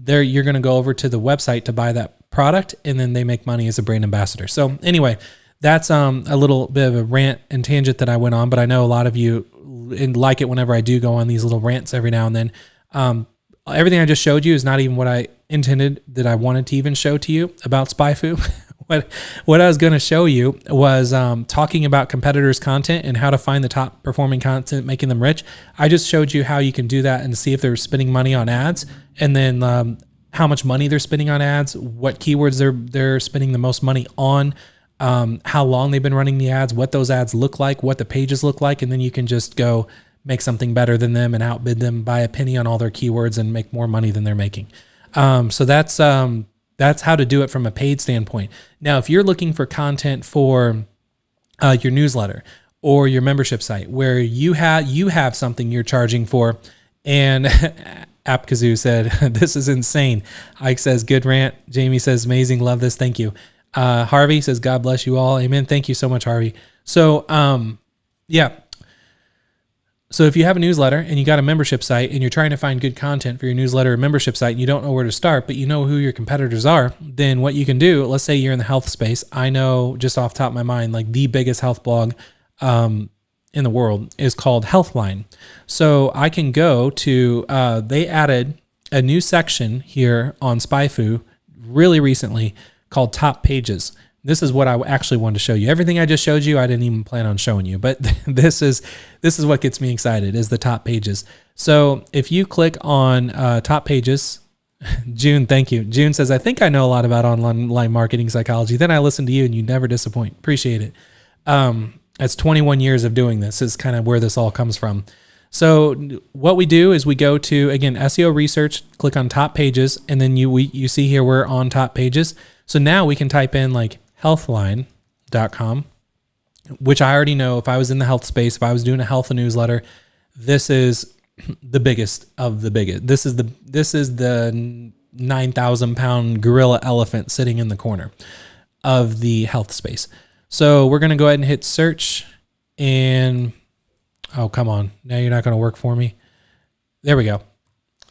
You're going to go over to the website to buy that product, and then they make money as a brand ambassador. So anyway, that's a little bit of a rant and tangent that I went on, but I know a lot of you like it whenever I do go on these little rants every now and then. everything I just showed you is not even what I intended that I wanted to even show to you about SpyFu. What I was going to show you was talking about competitors' content and how to find the top performing content, making them rich. I just showed you how you can do that and see if they're spending money on ads, and then how much money they're spending on ads, what keywords they're spending the most money on, how long they've been running the ads, what those ads look like, what the pages look like, and then you can just go make something better than them and outbid them by a penny on all their keywords and make more money than they're making. So that's how to do it from a paid standpoint. Now, if you're looking for content for your newsletter or your membership site where you have something you're charging for, and AppKazoo said, this is insane. Ike says, good rant. Jamie says, amazing. Love this. Thank you. Harvey says, God bless you all. Amen. Thank you so much, Harvey. So, yeah. So if you have a newsletter and you got a membership site and you're trying to find good content for your newsletter or membership site and you don't know where to start, but you know who your competitors are, then what you can do, let's say you're in the health space. I know just off the top of my mind, like the biggest health blog in the world is called Healthline. So I can go to, they added a new section here on SpyFu really recently called Top Pages. This is what I actually wanted to show you. Everything I just showed you, I didn't even plan on showing you, but this is what gets me excited, is the top pages. So if you click on top pages, June, thank you. June says, I think I know a lot about online marketing psychology. Then I listen to you and you never disappoint. Appreciate it. That's 21 years of doing this is kind of where this all comes from. So what we do is we go to, again, SEO research, click on top pages, and then you see here we're on top pages. So now we can type in like healthline.com, which I already know if I was in the health space, if I was doing a health newsletter, this is the biggest of the biggest. This is the 9,000 pound gorilla elephant sitting in the corner of the health space. So we're going to go ahead and hit search, and oh, come on. Now you're not going to work for me. There we go.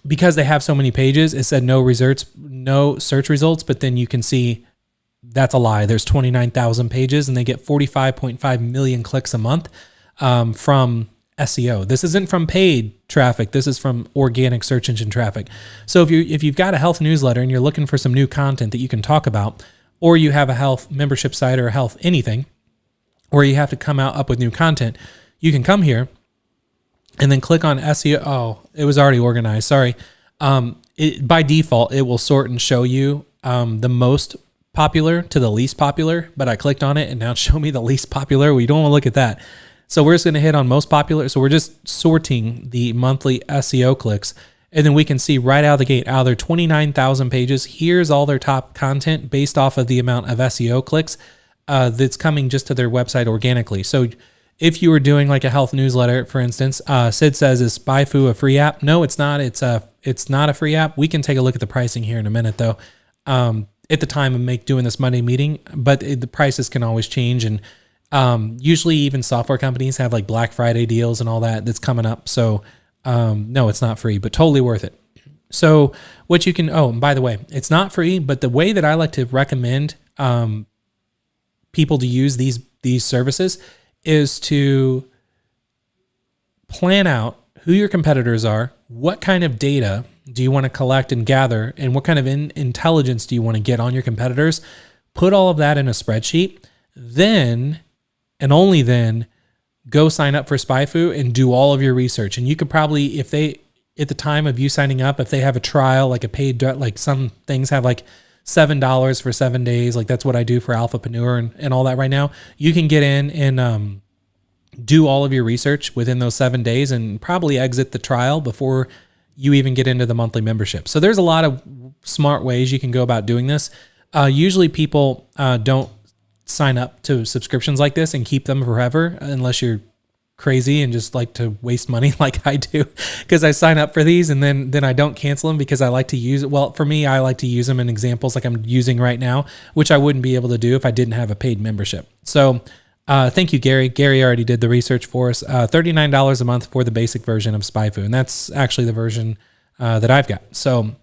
Because they have so many pages, it said no search results, but then you can see that's a lie. There's 29,000 pages and they get 45.5 million clicks a month from SEO. This isn't from paid traffic. This is from organic search engine traffic. So if you've got a health newsletter and you're looking for some new content that you can talk about, or you have a health membership site or a health anything, or you have to come up with new content, you can come here and then click on SEO. Oh, it was already organized. Sorry. By default, it will sort and show you the most popular to the least popular, but I clicked on it and now show me the least popular. We don't want to look at that. So we're just going to hit on most popular. So we're just sorting the monthly SEO clicks, and then we can see right out of the gate, out of their 29,000 pages, here's all their top content based off of the amount of SEO clicks that's coming just to their website organically. So if you were doing like a health newsletter, for instance, Sid says, is SpyFu a free app? No, it's not. It's not a free app. We can take a look at the pricing here in a minute, though. At the time of doing this Monday meeting, but the prices can always change. And usually even software companies have like Black Friday deals and all that's coming up. So no, it's not free, but totally worth it. So what you can, and by the way, it's not free, but the way that I like to recommend people to use these services is to plan out who your competitors are, what kind of data do you want to collect and gather, and what kind of intelligence do you want to get on your competitors. Put all of that in a spreadsheet, then and only then go sign up for SpyFu and do all of your research. And you could probably, if they, at the time of you signing up, if they have a trial, like a paid, like some things have like $7 for 7 days, like that's what I do for Alphapreneur and all that right now, you can get in and do all of your research within those 7 days and probably exit the trial before you even get into the monthly membership. So there's a lot of smart ways you can go about doing this. Usually people don't sign up to subscriptions like this and keep them forever unless you're crazy and just like to waste money like I do, because I sign up for these and then I don't cancel them because I like to use it. Well, for me, I like to use them in examples like I'm using right now, which I wouldn't be able to do if I didn't have a paid membership. So thank you, Gary. Gary already did the research for us. $39 a month for the basic version of SpyFu, and that's actually the version that I've got. So, all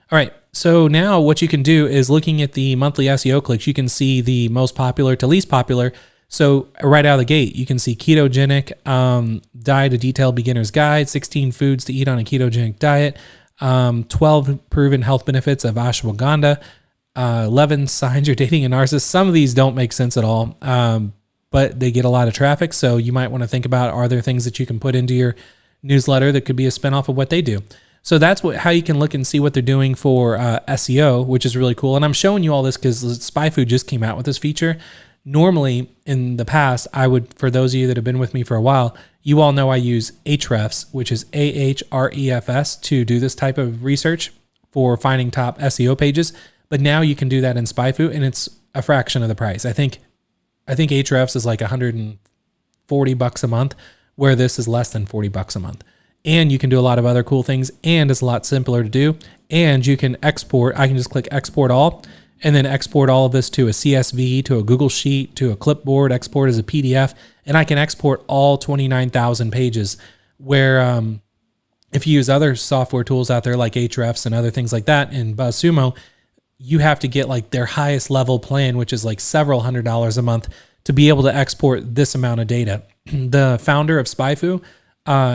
right. So now what you can do is looking at the monthly SEO clicks, you can see the most popular to least popular. So right out of the gate, you can see ketogenic diet, a detailed beginner's guide, 16 foods to eat on a ketogenic diet. 12 proven health benefits of ashwagandha, 11 signs you're dating a narcissist. Some of these don't make sense at all, but they get a lot of traffic. So you might want to think about, are there things that you can put into your newsletter that could be a spinoff of what they do? So that's how you can look and see what they're doing for SEO, which is really cool. And I'm showing you all this because SpyFu just came out with this feature. Normally, in the past, I would, for those of you that have been with me for a while, you all know I use Ahrefs, which is Ahrefs, to do this type of research for finding top SEO pages. But now you can do that in SpyFu, and it's a fraction of the price. I think Ahrefs is like $140 a month, where this is less than $40 a month. And you can do a lot of other cool things, and it's a lot simpler to do. And you can export. I can just click export all, and then export all of this to a CSV, to a Google Sheet, to a clipboard, export as a PDF, and I can export all 29,000 pages. Where if you use other software tools out there like Ahrefs and other things like that in BuzzSumo, you have to get like their highest level plan, which is like several $100s a month, to be able to export this amount of data. The founder of SpyFu,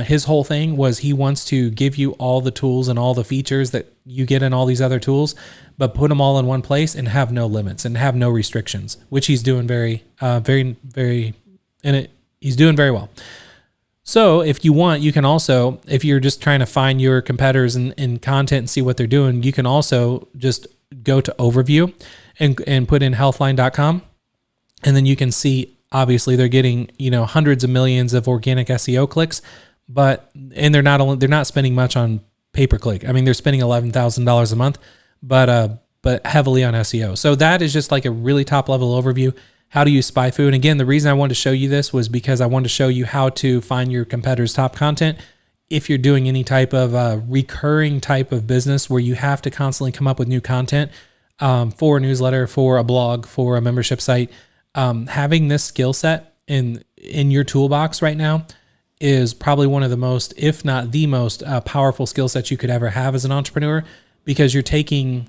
his whole thing was he wants to give you all the tools and all the features that you get in all these other tools, but put them all in one place and have no limits and have no restrictions, which he's doing he's doing very well. So if you want, you can also, if you're just trying to find your competitors in content and see what they're doing, you can also just go to overview and put in healthline.com. And then you can see, obviously they're getting, hundreds of millions of organic SEO clicks, and they're not spending much on pay-per-click. I mean, they're spending $11,000 a month, but heavily on SEO. So that is just like a really top level overview, how to use SpyFu. And again, the reason I wanted to show you this was because I wanted to show you how to find your competitors' top content. If you're doing any type of recurring type of business where you have to constantly come up with new content for a newsletter, for a blog, for a membership site, having this skill set in your toolbox right now is probably one of the most, if not the most powerful skill sets you could ever have as an entrepreneur, because you're taking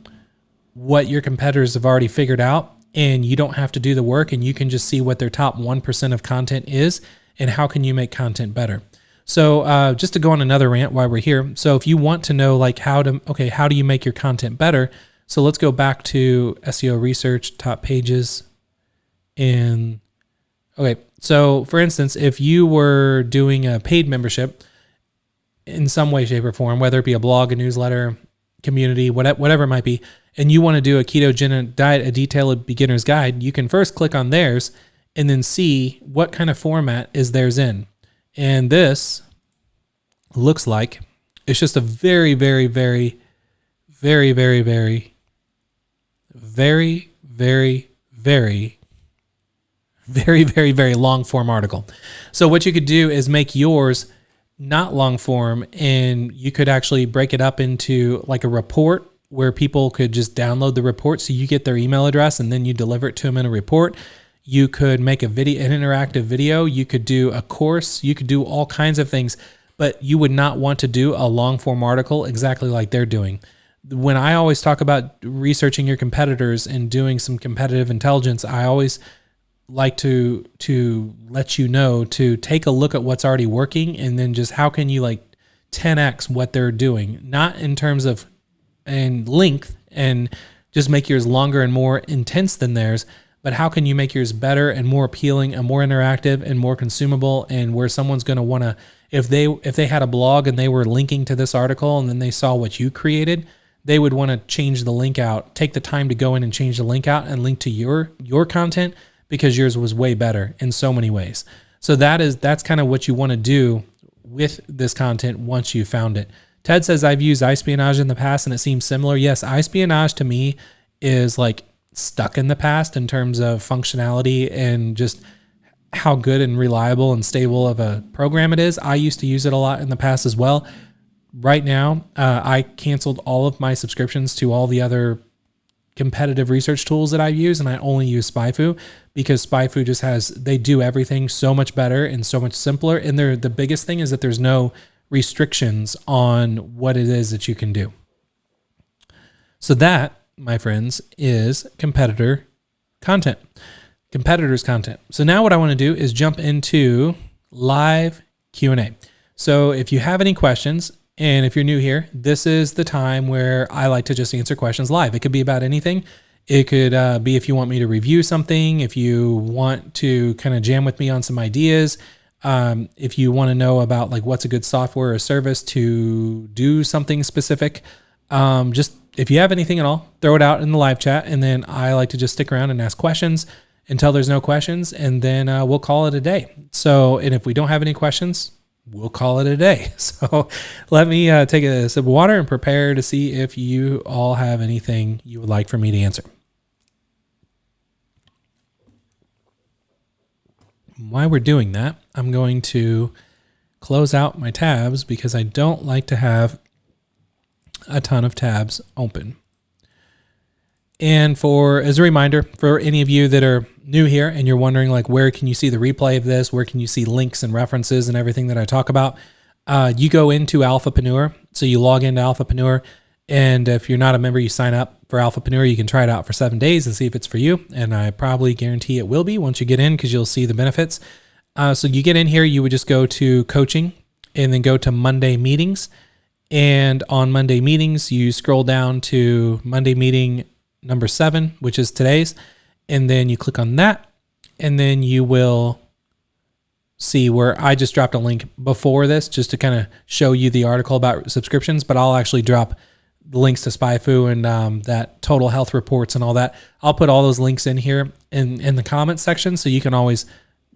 what your competitors have already figured out and you don't have to do the work, and you can just see what their top 1% of content is and how can you make content better. So just to go on another rant while we're here. So if you want to know like how do you make your content better? So let's go back to SEO research, top pages. So for instance, if you were doing a paid membership in some way, shape, or form, whether it be a blog, a newsletter, community, whatever it might be, and you want to do a ketogenic diet, a detailed beginner's guide, you can first click on theirs and then see what kind of format is theirs in. And this looks like it's just a very, very, very, very, very, very, very, very, very, very, very, very long form article. So what you could do is make yours not long form, and you could actually break it up into like a report where people could just download the report. So you get their email address and then you deliver it to them in a report. You could make an interactive video. You could do a course. You could do all kinds of things, but you would not want to do a long form article exactly like they're doing. When I always talk about researching your competitors and doing some competitive intelligence, I always like to let you know to take a look at what's already working, and then just how can you like 10x what they're doing, not in terms of and length and just make yours longer and more intense than theirs, but how can you make yours better and more appealing and more interactive and more consumable, and where someone's going to want to, if they had a blog and they were linking to this article and then they saw what you created, they would want to change the link out, take the time to go in and change the link out and link to your content, because yours was way better in so many ways. So that's kind of what you want to do with this content once you found it. Ted says, I've used iSpionage in the past and it seems similar. Yes, iSpionage to me is like stuck in the past in terms of functionality and just how good and reliable and stable of a program it is. I used to use it a lot in the past as well. Right now, I canceled all of my subscriptions to all the other competitive research tools that I use, and I only use SpyFu, because SpyFu just they do everything so much better and so much simpler. And the biggest thing is that there's no restrictions on what it is that you can do. So that, my friends, is competitors' content. So now what I want to do is jump into live Q&A. So if you have any questions, And if you're new here, this is the time where I like to just answer questions live. It could be about anything. It could be if you want me to review something, if you want to kind of jam with me on some ideas, if you want to know about like what's a good software or service to do something specific. Just if you have anything at all, throw it out in the live chat. And then I like to just stick around and ask questions until there's no questions. And then we'll call it a day. So, and if we don't have any questions, we'll call it a day. So let me take a sip of water and prepare to see if you all have anything you would like for me to answer. While we're doing that, I'm going to close out my tabs because I don't like to have a ton of tabs open. And as a reminder, for any of you that are new here and you're wondering like, where can you see the replay of this? Where can you see links and references and everything that I talk about? You go into Alphapreneur. So you log into Alphapreneur. And if you're not a member, you sign up for Alphapreneur. You can try it out for 7 days and see if it's for you. And I probably guarantee it will be once you get in because you'll see the benefits. So you get in here, you would just go to coaching and then go to Monday meetings. And on Monday meetings, you scroll down to Monday meeting number 7, which is today's. And then you click on that. And then you will see where I just dropped a link before this just to kind of show you the article about subscriptions. But I'll actually drop the links to SpyFu and that total health reports and all that. I'll put all those links in here in the comments section. So you can always,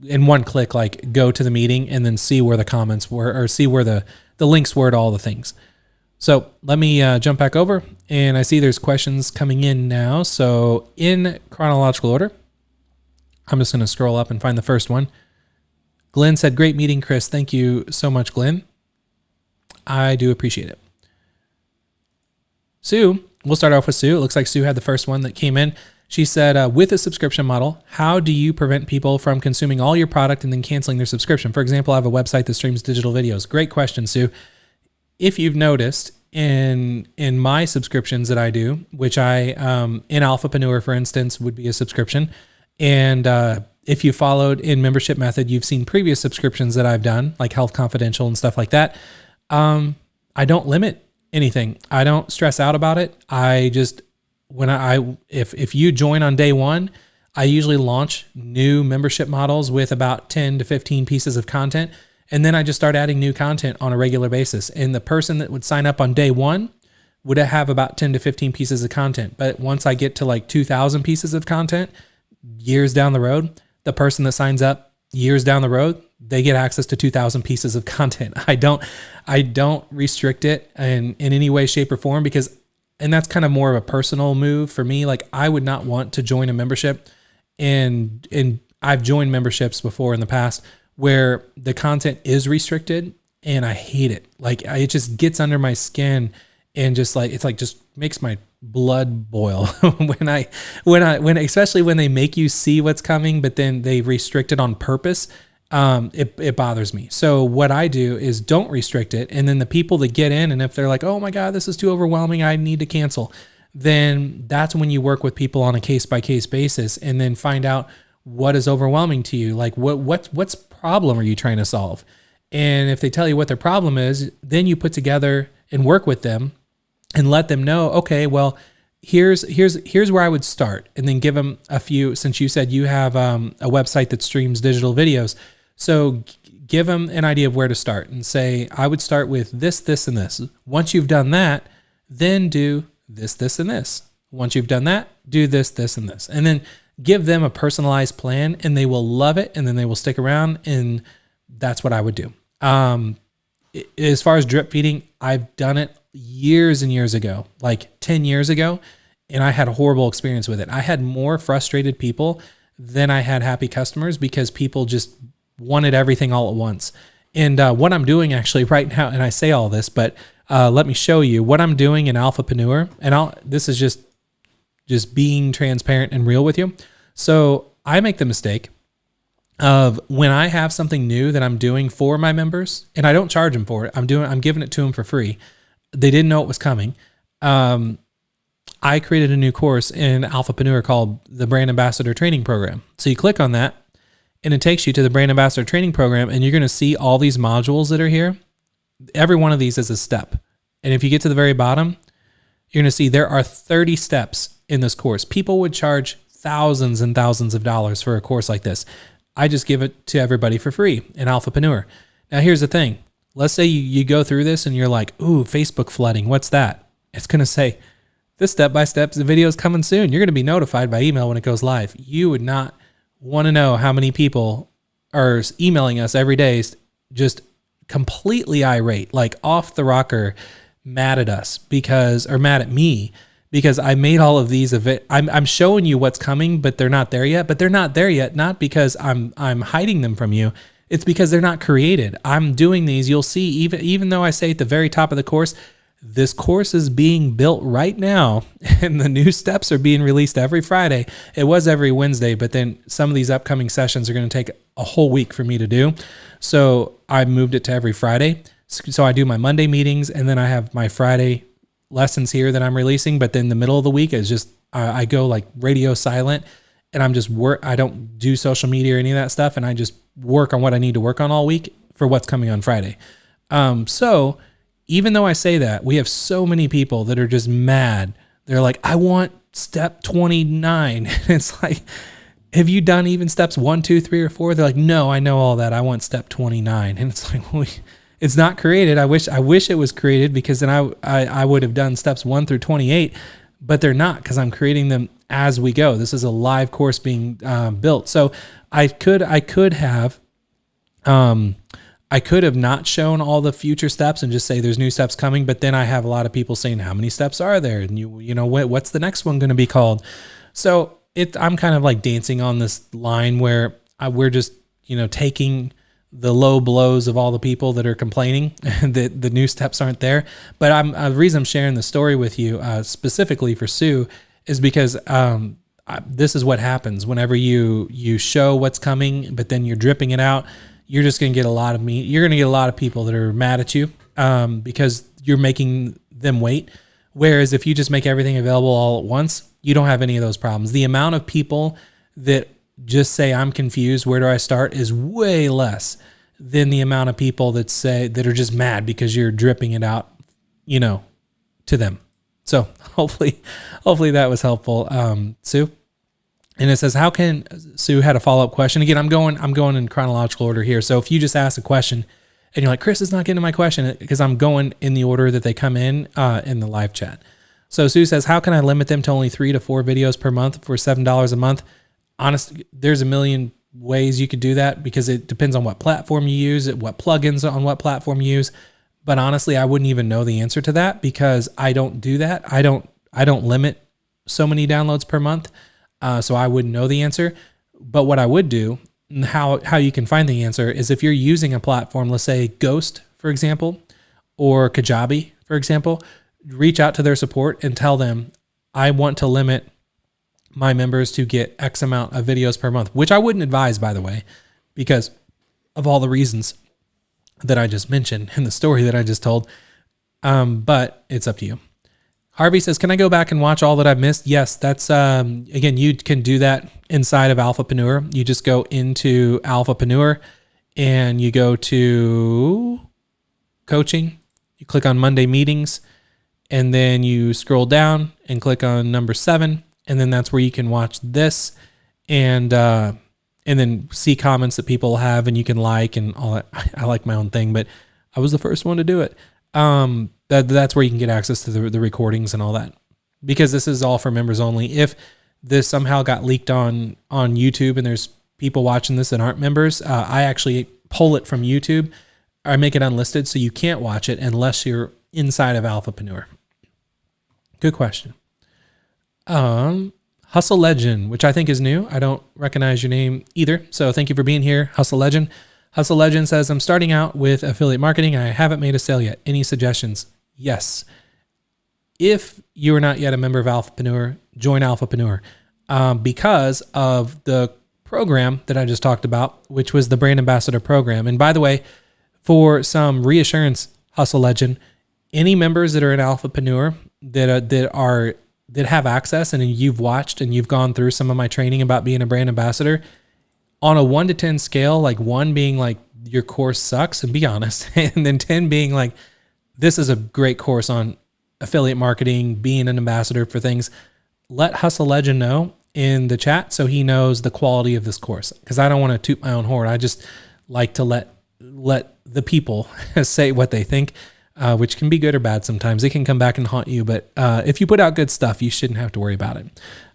in one click, like go to the meeting and then see where the comments were or see where the links were to all the things. So let me jump back over, and I see there's questions coming in now. So in chronological order, I'm just going to scroll up and find the first one. Glenn said, "Great meeting, Chris." Thank you so much, Glenn. I do appreciate it. Sue, we'll start off with Sue. It looks like Sue had the first one that came in. She said, with a subscription model, how do you prevent people from consuming all your product and then canceling their subscription? For example, I have a website that streams digital videos. Great question, Sue. If you've noticed in my subscriptions that I do, which I, in Alphapreneur, for instance, would be a subscription. And if you followed in Membership Method, you've seen previous subscriptions that I've done, like Health Confidential and stuff like that. I don't limit anything. I don't stress out about it. I just, if you join on day one, I usually launch new membership models with about 10 to 15 pieces of content. And then I just start adding new content on a regular basis. And the person that would sign up on day one would have about 10 to 15 pieces of content. But once I get to like 2,000 pieces of content years down the road, the person that signs up years down the road, they get access to 2,000 pieces of content. I don't restrict it in any way, shape, or form and that's kind of more of a personal move for me. Like I would not want to join a membership, and I've joined memberships before in the past where the content is restricted, and I hate it. Like it just gets under my skin, and just makes my blood boil when especially when they make you see what's coming, but then they restrict it on purpose. It bothers me. So what I do is don't restrict it. And then the people that get in, and if they're like, "Oh my God, this is too overwhelming, I need to cancel," then that's when you work with people on a case by case basis and then find out what is overwhelming to you. Like what's problem are you trying to solve? And if they tell you what their problem is, then you put together and work with them and let them know, okay, well, here's where I would start. And then give them a few, since you said you have a website that streams digital videos. So give them an idea of where to start and say, I would start with this, this, and this. Once you've done that, then do this, this, and this. Once you've done that, do this, this, and this. And then give them a personalized plan, and they will love it, and then they will stick around, and that's what I would do. As far as drip feeding, I've done it years and years ago, like 10 years ago, and I had a horrible experience with it. I had more frustrated people than I had happy customers because people just wanted everything all at once. And what I'm doing actually right now, and I say all this, but let me show you what I'm doing in Alphapreneur, and this is just being transparent and real with you. So I make the mistake of when I have something new that I'm doing for my members, and I don't charge them for it. I'm giving it to them for free. They didn't know it was coming. I created a new course in Alphapreneur called the Brand Ambassador Training Program. So you click on that, and it takes you to the Brand Ambassador Training Program, and you're going to see all these modules that are here. every one of these is a step. And if you get to the very bottom, you're going to see there are 30 steps in this course. People would charge thousands and thousands of dollars for a course like this. I just give it to everybody for free in Alphapreneur. Now, here's the thing. Let's say you go through this and you're like, ooh, Facebook flooding. What's that? It's going to say, this step-by-step video is coming soon. You're going to be notified by email when it goes live. You would not want to know how many people are emailing us every day, just completely irate, like off the rocker, mad at us or mad at me because I made all of these of it. I'm showing you what's coming, but they're not there yet. But they're not there yet, not because I'm hiding them from you. It's because they're not created. I'm doing these. You'll see, even though I say at the very top of the course, this course is being built right now, and the new steps are being released every Friday. It was every Wednesday, but then some of these upcoming sessions are going to take a whole week for me to do. So I moved it to every Friday. So I do my Monday meetings, and then I have my Friday lessons here that I'm releasing. But then the middle of the week is just, I go like radio silent, and I'm just I don't do social media or any of that stuff. And I just work on what I need to work on all week for what's coming on Friday. So even though I say that, we have so many people that are just mad. They're like, I want step 29. And it's like, have you done even steps 1, 2, 3, or 4? They're like, no, I know all that. I want step 29. And it's like, well, it's not created. I wish it was created, because then I would have done steps 1 through 28, but they're not, because I'm creating them as we go. This is a live course being built. So I could have not shown all the future steps and just say there's new steps coming, but then I have a lot of people saying, how many steps are there? And you know, what's the next one going to be called? So I'm kind of like dancing on this line where we're just, taking the low blows of all the people that are complaining that the new steps aren't there. But the reason I'm sharing the story with you, specifically for Sue, is because this is what happens whenever you show what's coming, but then you're dripping it out. You're just going to get you're going to get a lot of people that are mad at you because you're making them wait. Whereas if you just make everything available all at once, you don't have any of those problems. The amount of people that just say, I'm confused, where do I start, is way less than the amount of people that are just mad because you're dripping it out, to them. So hopefully that was helpful. Sue? And it says, Sue had a follow-up question. Again, I'm going in chronological order here. So if you just ask a question and you're like, Chris is not getting to my question, because I'm going in the order that they come in the live chat. So Sue says, how can I limit them to only 3 to 4 videos per month for $7 a month? Honestly, there's a million ways you could do that, because it depends on what platform you use, what plugins on what platform you use. But honestly, I wouldn't even know the answer to that, because I don't do that. I don't limit so many downloads per month. So I wouldn't know the answer. But what I would do, and how you can find the answer, is if you're using a platform, let's say Ghost, for example, or Kajabi, for example, reach out to their support and tell them, I want to limit my members to get X amount of videos per month, which I wouldn't advise, by the way, because of all the reasons that I just mentioned in the story that I just told. But it's up to you. Harvey says, can I go back and watch all that I've missed? Yes, that's, again, you can do that inside of Alphapreneur. You just go into Alphapreneur and you go to coaching. You click on Monday meetings, and then you scroll down and click on number 7. And then that's where you can watch this and then see comments that people have, and you can like and all that. I like my own thing, but I was the first one to do it. That's where you can get access to the recordings and all that, because this is all for members only. If this somehow got leaked on YouTube and there's people watching this that aren't members, I actually pull it from YouTube. I make it unlisted, so you can't watch it unless you're inside of Alphapreneur. Good question. Hustle Legend, which I think is new. I don't recognize your name either. So thank you for being here, Hustle Legend. Hustle Legend says, I'm starting out with affiliate marketing. I haven't made a sale yet. Any suggestions? Yes. If you are not yet a member of Alphapreneur, join Alphapreneur because of the program that I just talked about, which was the Brand Ambassador program. And by the way, for some reassurance, Hustle Legend, any members that are in Alphapreneur that have access, and you've watched and you've gone through some of my training about being a brand ambassador, on a 1 to 10 scale, like 1 being like your course sucks, and be honest. And then 10 being like, this is a great course on affiliate marketing, being an ambassador for things. Let Hustle Legend know in the chat so he knows the quality of this course, because I don't want to toot my own horn. I just like to let the people say what they think, which can be good or bad sometimes. It can come back and haunt you, but if you put out good stuff, you shouldn't have to worry about it.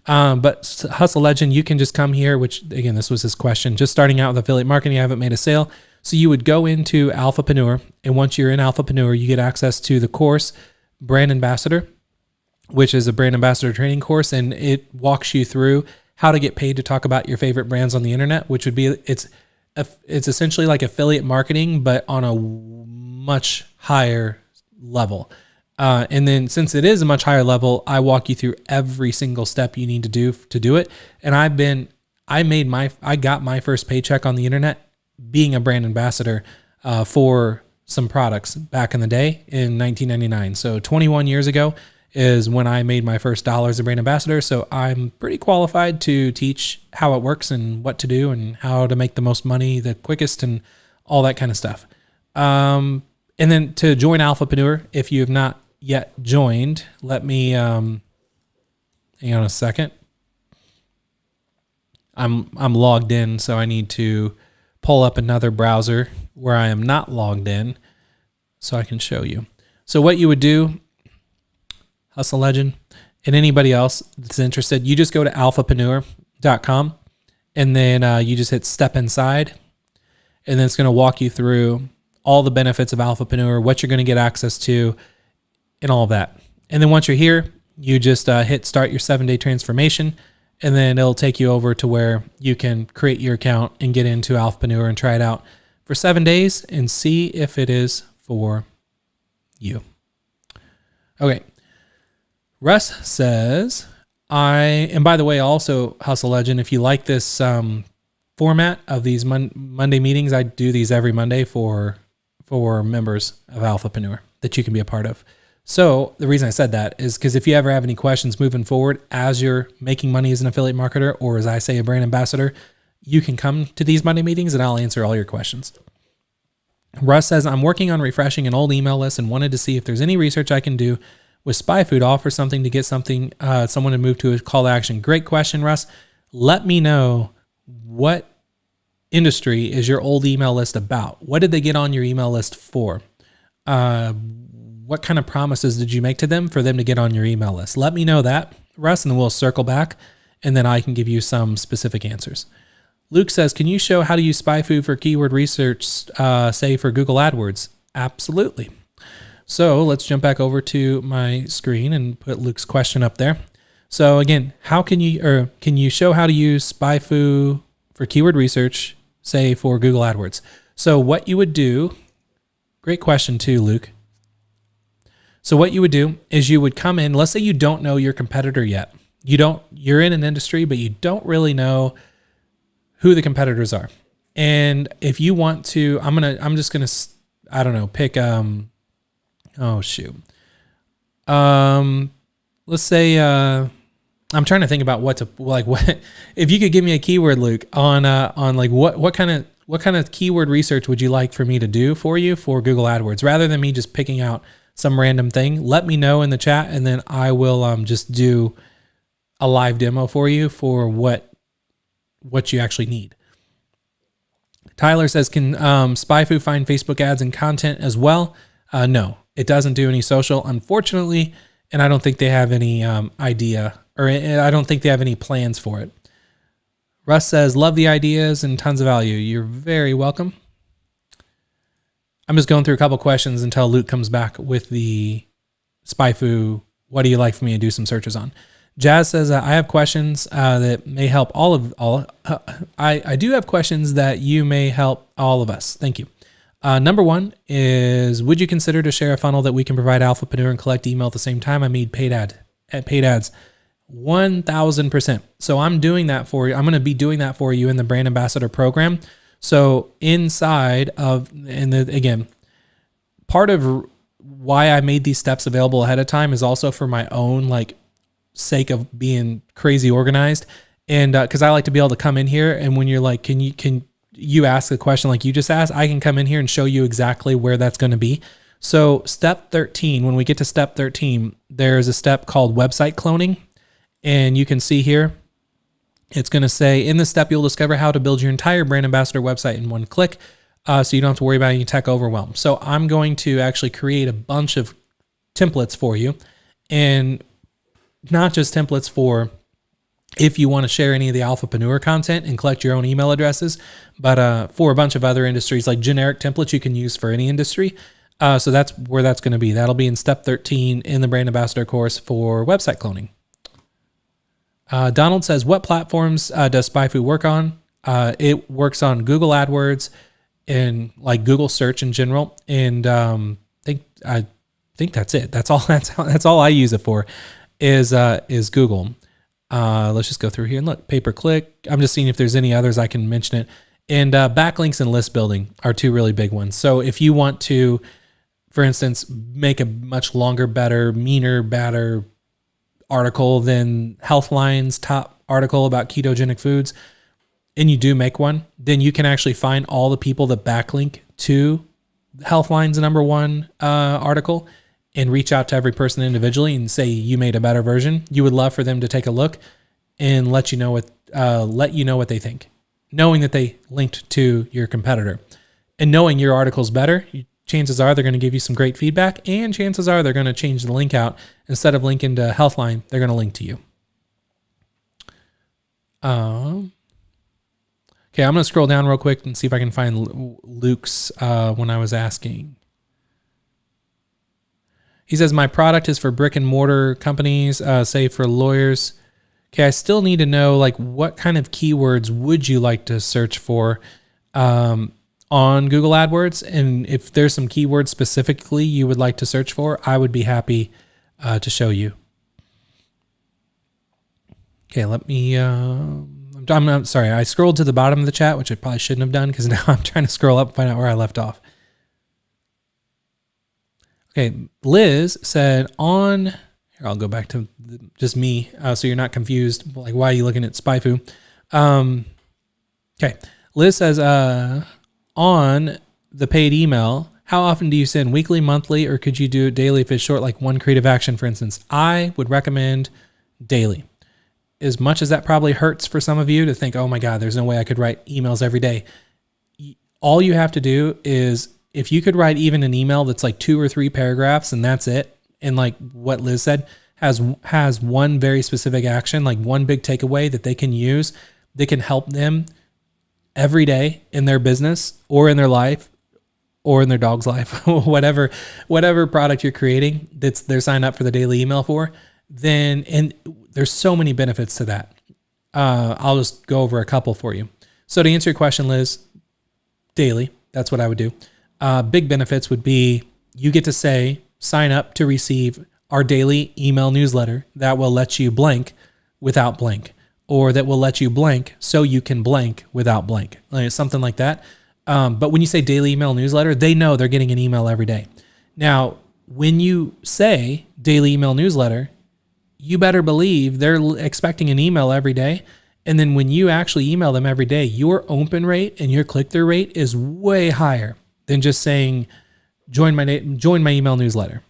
But Hustle Legend, you can just come here, which again, this was his question, just starting out with affiliate marketing, I haven't made a sale. So you would go into Alphapreneur, and once you're in Alphapreneur, you get access to the course Brand Ambassador, which is a brand ambassador training course, and it walks you through how to get paid to talk about your favorite brands on the internet, which would be, it's essentially like affiliate marketing, but on a much higher level. And then since it is a much higher level, I walk you through every single step you need to do it. And I got my first paycheck on the internet being a brand ambassador for some products back in the day in 1999. So 21 years ago is when I made my first dollar as a brand ambassador. So I'm pretty qualified to teach how it works and what to do and how to make the most money the quickest and all that kind of stuff. And then to join Alphapreneur, if you have not yet joined, let me hang on a second. I'm logged in, so I need to pull up another browser where I am not logged in so I can show you. So what you would do, Hustle Legend, and anybody else that's interested, you just go to alphapreneur.com, and then you just hit Step Inside, and then it's going to walk you through all the benefits of Alphapreneur, what you're going to get access to, and all of that. And then once you're here, you just hit Start Your 7-Day Transformation, and then it'll take you over to where you can create your account and get into Alphapreneur and try it out for 7 days and see if it is for you. Okay. Russ says, and by the way, also Hustle Legend, if you like this format of these Monday meetings, I do these every Monday for members of Alphapreneur that you can be a part of. So the reason I said that is because if you ever have any questions moving forward as you're making money as an affiliate marketer, or as I say, a brand ambassador, you can come to these Monday meetings and I'll answer all your questions. Russ says, I'm working on refreshing an old email list and wanted to see if there's any research I can do with SpyFu to offer something to get someone to move to a call to action. Great question, Russ. Let me know, what industry is your old email list about? What did they get on your email list for? What kind of promises did you make to them for them to get on your email list? Let me know that, Russ, and then we'll circle back, and then I can give you some specific answers. Luke says, can you show how to use SpyFu for keyword research, say for Google AdWords? Absolutely. So let's jump back over to my screen and put Luke's question up there. So again, can you show how to use SpyFu for keyword research, say for Google AdWords? So what you would do, great question too, Luke. So what you would do is you would come in, let's say you don't know your competitor yet. You're in an industry, but you don't really know who the competitors are. And if you want to, I'm just going to, pick, let's say, I'm trying to think about what if you could give me a keyword, Luke, on like what kind of keyword research would you like for me to do for you for Google AdWords, rather than me just picking out some random thing. Let me know in the chat, and then I will just do a live demo for you for what you actually need. Tyler says, can SpyFu find Facebook ads and content as well? No, it doesn't do any social, unfortunately, and I don't think they have any idea, or I don't think they have any plans for it. Russ says, love the ideas and tons of value. You're very welcome. I'm just going through a couple questions until Luke comes back with the SpyFu. What do you like for me to do some searches on? Jazz says, I have questions that may help I do have questions that you may help all of us. Thank you. Number one is, would you consider to share a funnel that we can provide Alphapreneur and collect email at the same time? I made paid ads. 1000%. So I'm doing that for you. I'm going to be doing that for you in the brand ambassador program. So inside of, again, part of why I made these steps available ahead of time is also for my own sake of being crazy organized. And because I like to be able to come in here, and when you're like, can you ask a question like you just asked, I can come in here and show you exactly where that's going to be. So step 13, when we get to step 13, there's a step called website cloning. And you can see here, it's going to say, in this step, you'll discover how to build your entire brand ambassador website in one click. So you don't have to worry about any tech overwhelm. So I'm going to actually create a bunch of templates for you, and not just templates for if you want to share any of the Alphapreneur content and collect your own email addresses, but for a bunch of other industries, like generic templates you can use for any industry. So that's where that's going to be. That'll be in step 13 in the brand ambassador course for website cloning. Donald says, what platforms does SpyFu work on? It works on Google AdWords and like Google search in general. And I think that's it. That's all I use it for is Google. Let's just go through here and look. Pay-per-click. I'm just seeing if there's any others I can mention it. And backlinks and list building are two really big ones. So if you want to, for instance, make a much longer, better, meaner, better article than Healthline's top article about ketogenic foods, and you do make one, then you can actually find all the people that backlink to Healthline's number one article and reach out to every person individually and say you made a better version. You would love for them to take a look and let you know what they think, knowing that they linked to your competitor, and knowing your article's better. Chances are they're going to give you some great feedback, and chances are they're going to change the link out. Instead of linking to Healthline, they're going to link to you. Okay, I'm going to scroll down real quick and see if I can find Luke's when I was asking. He says, my product is for brick and mortar companies, say for lawyers. Okay, I still need to know, like, what kind of keywords would you like to search for on Google AdWords? And if there's some keywords specifically you would like to search for, I would be happy to show you. Okay, let me, I'm sorry, I scrolled to the bottom of the chat, which I probably shouldn't have done because now I'm trying to scroll up and find out where I left off. Okay, Liz said here, I'll go back to just me so you're not confused. Like, why are you looking at SpyFu? Okay, Liz says, on the paid email, how often do you send? Weekly, monthly, or could you do it daily if it's short, like one creative action, for instance? I would recommend daily. As much as that probably hurts for some of you to think, oh my God, there's no way I could write emails every day. All you have to do is, if you could write even an email that's like 2 or 3 paragraphs and that's it, and like what Liz said, has one very specific action, like one big takeaway that they can use, that can help them every day in their business or in their life or in their dog's life, whatever product you're creating that's they're signed up for the daily email for, then, and there's so many benefits to that. I'll just go over a couple for you. So to answer your question, Liz, daily, that's what I would do. Big benefits would be you get to say, sign up to receive our daily email newsletter that will let you blank without blank, or that will let you blank so you can blank without blank, like something like that. But when you say daily email newsletter, they know they're getting an email every day. Now, when you say daily email newsletter, you better believe they're expecting an email every day. And then when you actually email them every day, your open rate and your click-through rate is way higher than just saying, join my email newsletter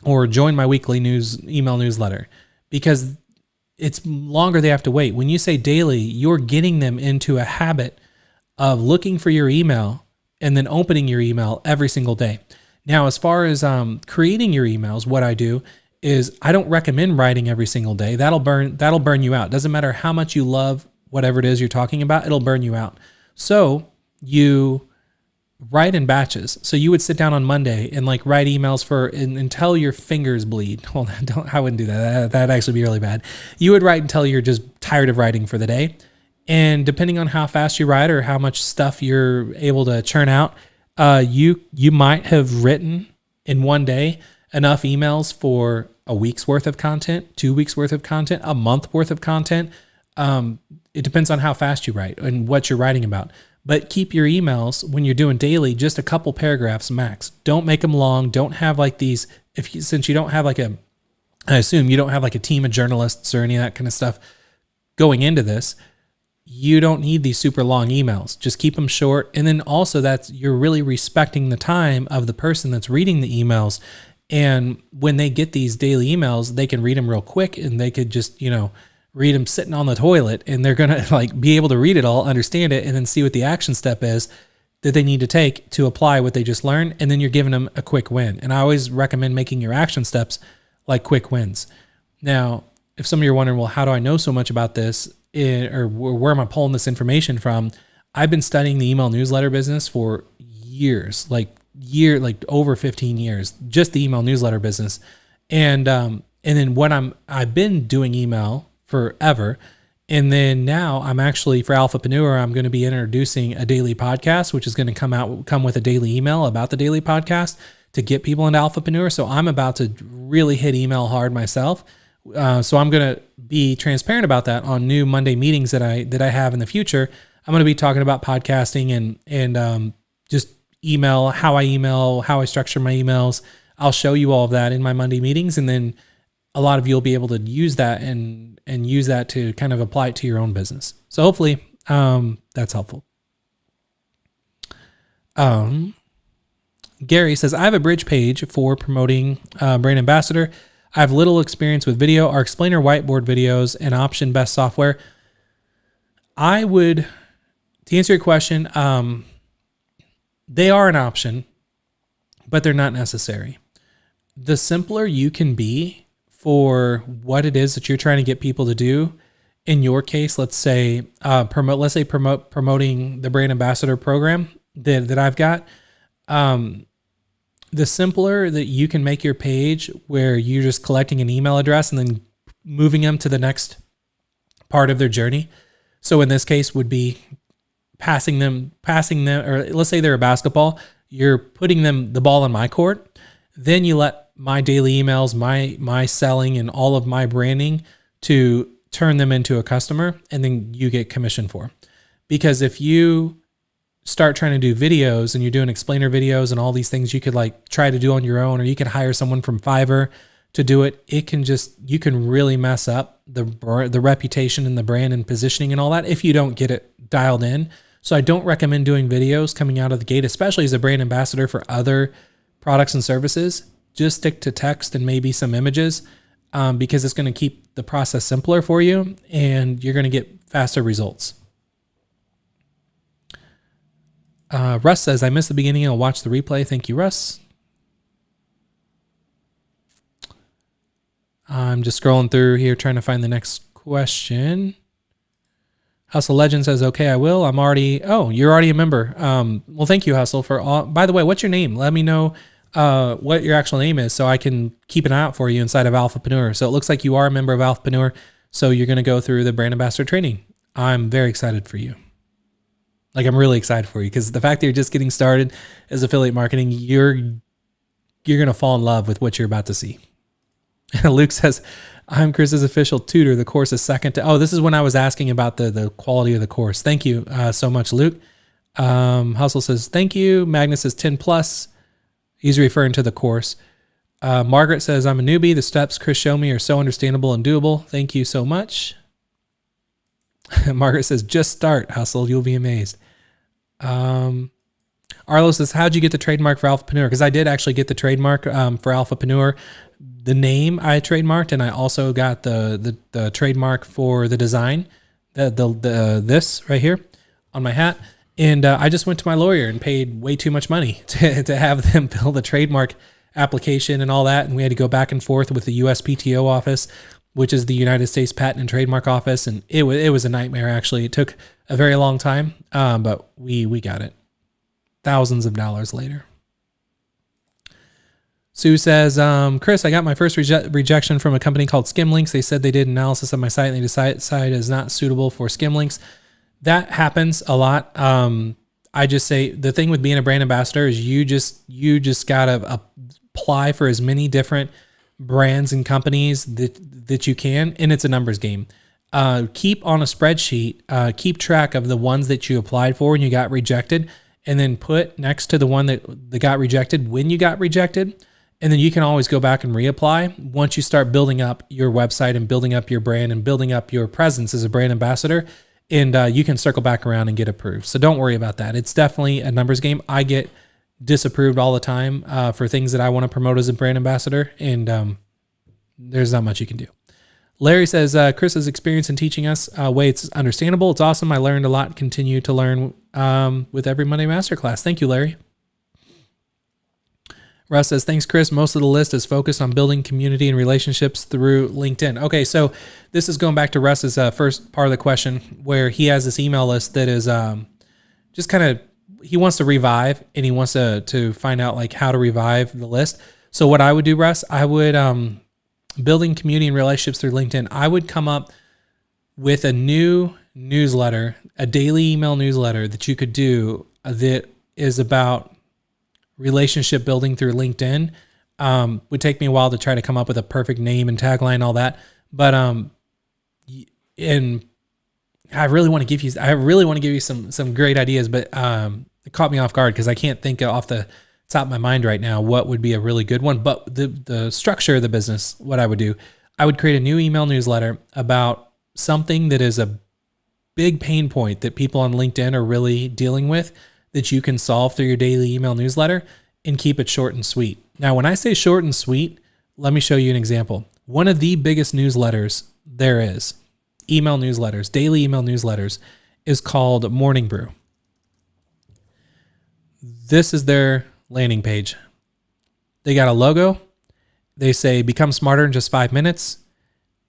or join my weekly email newsletter, because it's longer they have to wait. When you say daily, you're getting them into a habit of looking for your email and then opening your email every single day. Now, as far as creating your emails, what I do is I don't recommend writing every single day. That'll burn you out. Doesn't matter how much you love whatever it is you're talking about, it'll burn you out. So you write in batches. So you would sit down on Monday and like write emails until your fingers bleed. Well, I wouldn't do that. That'd actually be really bad. You would write until you're just tired of writing for the day. And depending on how fast you write or how much stuff you're able to churn out, you might have written in one day enough emails for a week's worth of content, 2 weeks worth of content, a month worth of content. It depends on how fast you write and what you're writing about. But keep your emails when you're doing daily, just a couple paragraphs max. Don't make them long. Don't have like these, since you don't have like I assume you don't have like a team of journalists or any of that kind of stuff going into this. you don't need these super long emails. Just keep them short. And then also you're really respecting the time of the person that's reading the emails. And when they get these daily emails, they can read them real quick, and they could just, read them sitting on the toilet, and they're going to be able to read it all, understand it, and then see what the action step is that they need to take to apply what they just learned. And then you're giving them a quick win. And I always recommend making your action steps like quick wins. Now, if some of you are wondering, well, how do I know so much about this? Or where am I pulling this information from? I've been studying the email newsletter business for years, like over 15 years, just the email newsletter business. And then I've been doing email forever. And then now I'm actually, for Alphapreneur, I'm going to be introducing a daily podcast, which is going to come with a daily email about the daily podcast to get people into Alphapreneur. So I'm about to really hit email hard myself. So I'm going to be transparent about that on new Monday meetings that I have in the future. I'm going to be talking about podcasting and just email, how I structure my emails. I'll show you all of that in my Monday meetings. And then a lot of you will be able to use that and use that to kind of apply it to your own business. So hopefully that's helpful. Gary says, I have a bridge page for promoting brand ambassador. I have little experience with video. Our explainer whiteboard videos and option best software. To answer your question, they are an option, but they're not necessary. The simpler you can be for what it is that you're trying to get people to do, in your case, let's say promoting the brand ambassador program that I've got. The simpler that you can make your page, where you're just collecting an email address and then moving them to the next part of their journey. So in this case would be passing them, or let's say they're a basketball, you're putting them the ball in my court. Then you let my daily emails, my selling, and all of my branding to turn them into a customer, and then you get commission for. Because if you start trying to do videos and you're doing explainer videos and all these things you could try to do on your own, or you could hire someone from Fiverr to do it, you can really mess up the reputation and the brand and positioning and all that if you don't get it dialed in. So I don't recommend doing videos coming out of the gate, especially as a brand ambassador for other products and services. Just stick to text and maybe some images, because it's going to keep the process simpler for you and you're going to get faster results. Russ says, I missed the beginning. I'll watch the replay. Thank you, Russ. I'm just scrolling through here trying to find the next question. Hustle Legend says, okay, I will. You're already a member. Well, thank you, Hustle, for all. By the way, what's your name? Let me know what your actual name is so I can keep an eye out for you inside of Alphapreneur. So it looks like you are a member of Alphapreneur. So you're going to go through the brand ambassador training. I'm very excited for you. I'm really excited for you, because the fact that you're just getting started as affiliate marketing, you're going to fall in love with what you're about to see. Luke says, I'm Chris's official tutor. The course is second to... Oh, this is when I was asking about the quality of the course. Thank you so much, Luke. Hustle says, thank you. Magnus says 10 plus. He's referring to the course. Margaret says, I'm a newbie. The steps Chris showed me are so understandable and doable. Thank you so much. Margaret says, just start, Hustle. You'll be amazed. Arlo says, how'd you get the trademark for Alphapreneur? Because I did actually get the trademark for Alphapreneur. The name I trademarked, and I also got the trademark for the design, this right here on my hat. And I just went to my lawyer and paid way too much money to have them fill the trademark application and all that. And we had to go back and forth with the USPTO office, which is the United States Patent and Trademark Office. And it was a nightmare, actually. It took a very long time, but we got it. Thousands of dollars later. Sue says, Chris, I got my first rejection from a company called Skimlinks. They said they did analysis of my site and they decided it's not suitable for Skimlinks. That happens a lot. I just say the thing with being a brand ambassador is you just gotta apply for as many different brands and companies that you can, and it's a numbers game. Keep on a spreadsheet, keep track of the ones that you applied for and you got rejected, and then put next to the one that got rejected when you got rejected. And then you can always go back and reapply once you start building up your website and building up your brand and building up your presence as a brand ambassador. and you can circle back around and get approved. So don't worry about that. It's definitely a numbers game. I get disapproved all the time for things that I want to promote as a brand ambassador, and there's not much you can do. Larry says, Chris's experience in teaching us weights understandable. It's awesome. I learned a lot. Continue to learn with every Monday Masterclass. Thank you, Larry. Russ says, thanks, Chris. Most of the list is focused on building community and relationships through LinkedIn. Okay, so this is going back to Russ's first part of the question, where he has this email list that is just kind of, he wants to revive, and he wants to find out like how to revive the list. So what I would do, Russ, I would, building community and relationships through LinkedIn, I would come up with a new newsletter, a daily email newsletter that you could do that is about relationship building through LinkedIn. Would take me a while to try to come up with a perfect name and tagline and all that. But and I really want to give you some great ideas, but it caught me off guard because I can't think off the top of my mind right now what would be a really good one. But the structure of the business, what I would do, I would create a new email newsletter about something that is a big pain point that people on LinkedIn are really dealing with, that you can solve through your daily email newsletter, and keep it short and sweet. Now, when I say short and sweet, let me show you an example. One of the biggest newsletters there is, email newsletters, daily email newsletters, is called Morning Brew. This is their landing page. They got a logo. They say, become smarter in just 5 minutes.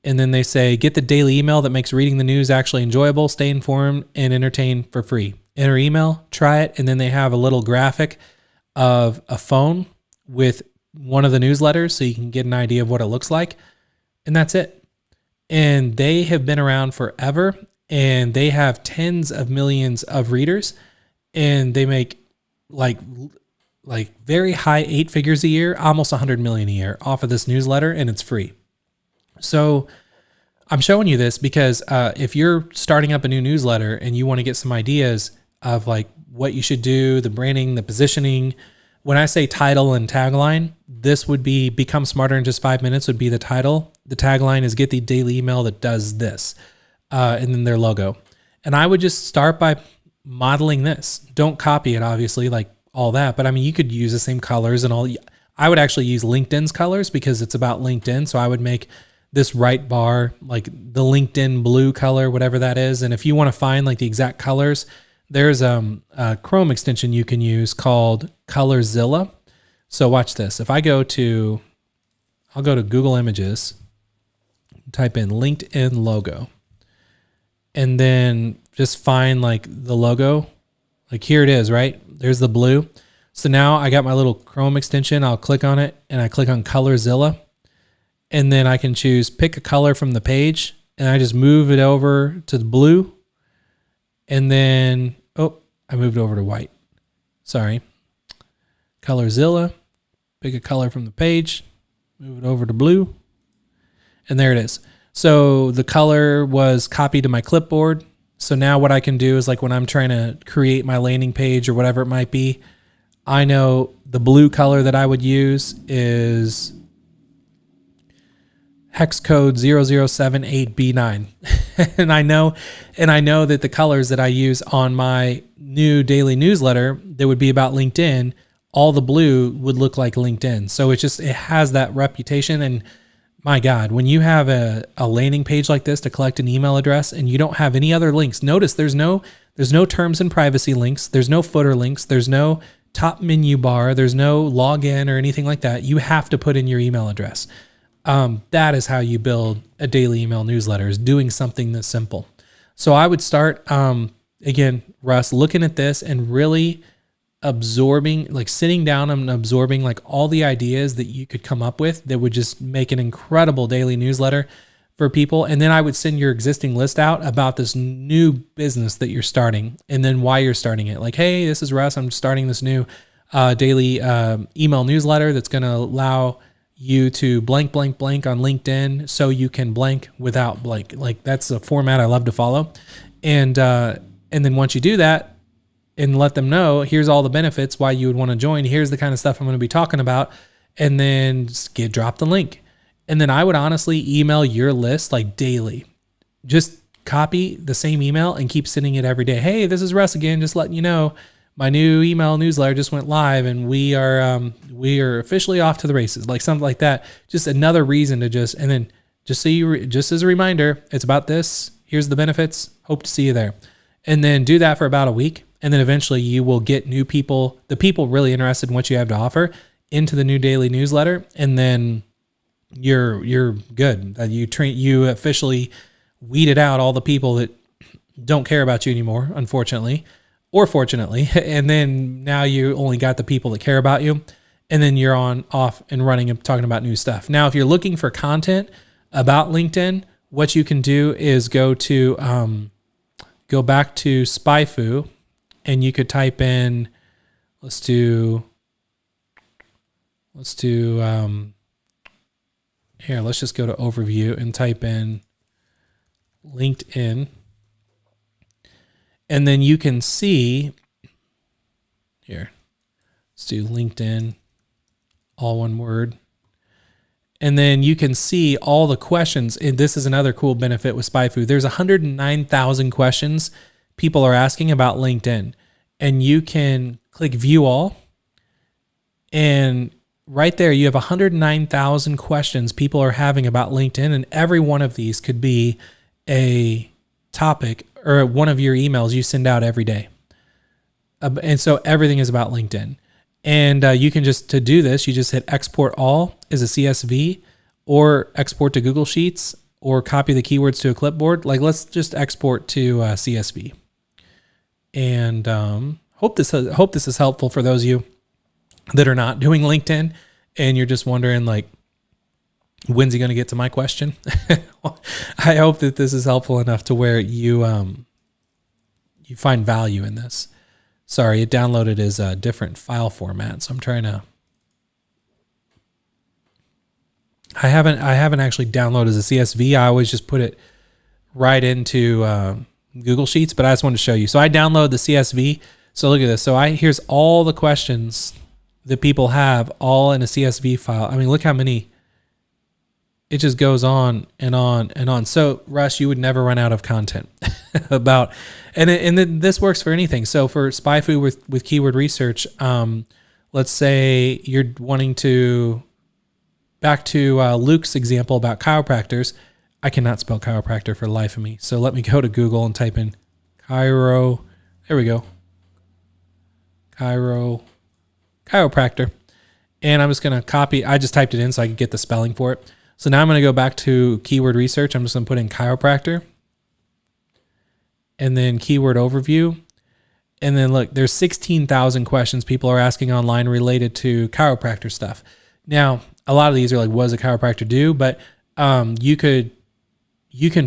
And then they say, get the daily email that makes reading the news actually enjoyable, stay informed, and entertain for free. Enter email, try it, and then they have a little graphic of a phone with one of the newsletters so you can get an idea of what it looks like. And that's it. And they have been around forever, and they have tens of millions of readers, and they make like very high 8 figures a year, almost 100 million a year off of this newsletter, and it's free. So I'm showing you this because if you're starting up a new newsletter and you want to get some ideas of like what you should do, the branding, the positioning, when I say title and tagline, this would be become smarter in just 5 minutes would be the title. The tagline is get the daily email that does this, and then their logo. And I would just start by modeling this. Don't copy it, obviously, like all that. But I mean, you could use the same colors and all. I would actually use LinkedIn's colors because it's about LinkedIn. So I would make this right bar, like the LinkedIn blue color, whatever that is. And if you want to find like the exact colors, there's a Chrome extension you can use called Colorzilla. So watch this. If I'll go to Google Images, type in LinkedIn logo, and then just find like the logo. Like here it is, right? There's the blue. So now I got my little Chrome extension. I'll click on it and I click on Colorzilla. And then I can choose pick a color from the page, and I just move it over to the blue. And then, I moved over to white. Sorry. Colorzilla, pick a color from the page, move it over to blue. And there it is. So the color was copied to my clipboard. So now what I can do is like when I'm trying to create my landing page or whatever it might be, I know the blue color that I would use is hex code 0078B9. and I know that the colors that I use on my new daily newsletter that would be about LinkedIn, all the blue would look like LinkedIn. So it has that reputation. And my God, when you have a landing page like this to collect an email address and you don't have any other links, notice there's no terms and privacy links. There's no footer links. There's no top menu bar. There's no login or anything like that. You have to put in your email address. That is how you build a daily email newsletter, is doing something that's simple. So I would start, again, Russ, looking at this and really absorbing, like sitting down and absorbing like all the ideas that you could come up with that would just make an incredible daily newsletter for people. And then I would send your existing list out about this new business that you're starting and then why you're starting it. Like, hey, this is Russ. I'm starting this new daily email newsletter that's going to allow you to blank, blank, blank on LinkedIn so you can blank without blank. Like that's a format I love to follow. And then once you do that and let them know, here's all the benefits, why you would want to join. Here's the kind of stuff I'm going to be talking about. And then drop the link. And then I would honestly email your list like daily. Just copy the same email and keep sending it every day. Hey, this is Russ again, just letting you know my new email newsletter just went live and we are officially off to the races, like something like that. Just another reason to just as a reminder, it's about this. Here's the benefits. Hope to see you there. And then do that for about a week. And then eventually you will get new people, the people really interested in what you have to offer, into the new daily newsletter. And then you're good. You officially weeded out all the people that don't care about you anymore, unfortunately, or fortunately. And then now you only got the people that care about you. And then you're off and running and talking about new stuff. Now, if you're looking for content about LinkedIn, what you can do is go back to SpyFu, and you could type in, let's just go to overview and type in LinkedIn. And then you can see here, let's do LinkedIn, all one word. And then you can see all the questions. And this is another cool benefit with SpyFu. There's 109,000 questions people are asking about LinkedIn. And you can click view all. And right there, you have 109,000 questions people are having about LinkedIn. And every one of these could be a topic or one of your emails you send out every day. And so everything is about LinkedIn. And you can to do this, you just hit export all as a CSV or export to Google Sheets or copy the keywords to a clipboard. Like, let's just export to CSV. And hope this is helpful for those of you that are not doing LinkedIn and you're just wondering, like, when's he going to get to my question? I hope that this is helpful enough to where you find value in this. Sorry, it downloaded as a different file format, so I'm trying to. I haven't actually downloaded as a CSV. I always just put it right into Google Sheets, but I just wanted to show you. So I download the CSV. So look at this. So here's all the questions that people have, all in a CSV file. I mean, look how many. It just goes on and on and on. So, Russ, you would never run out of content about, and then this works for anything. So for SpyFu with keyword research, let's say you're wanting to, back to Luke's example about chiropractors. I cannot spell chiropractor for the life of me. So let me go to Google and type in there we go. Chiropractor. And I'm just going to copy. I just typed it in so I could get the spelling for it. So now I'm going to go back to keyword research. I'm just going to put in chiropractor and then keyword overview. And then look, there's 16,000 questions people are asking online related to chiropractor stuff. Now, a lot of these are like, what does a chiropractor do? But you can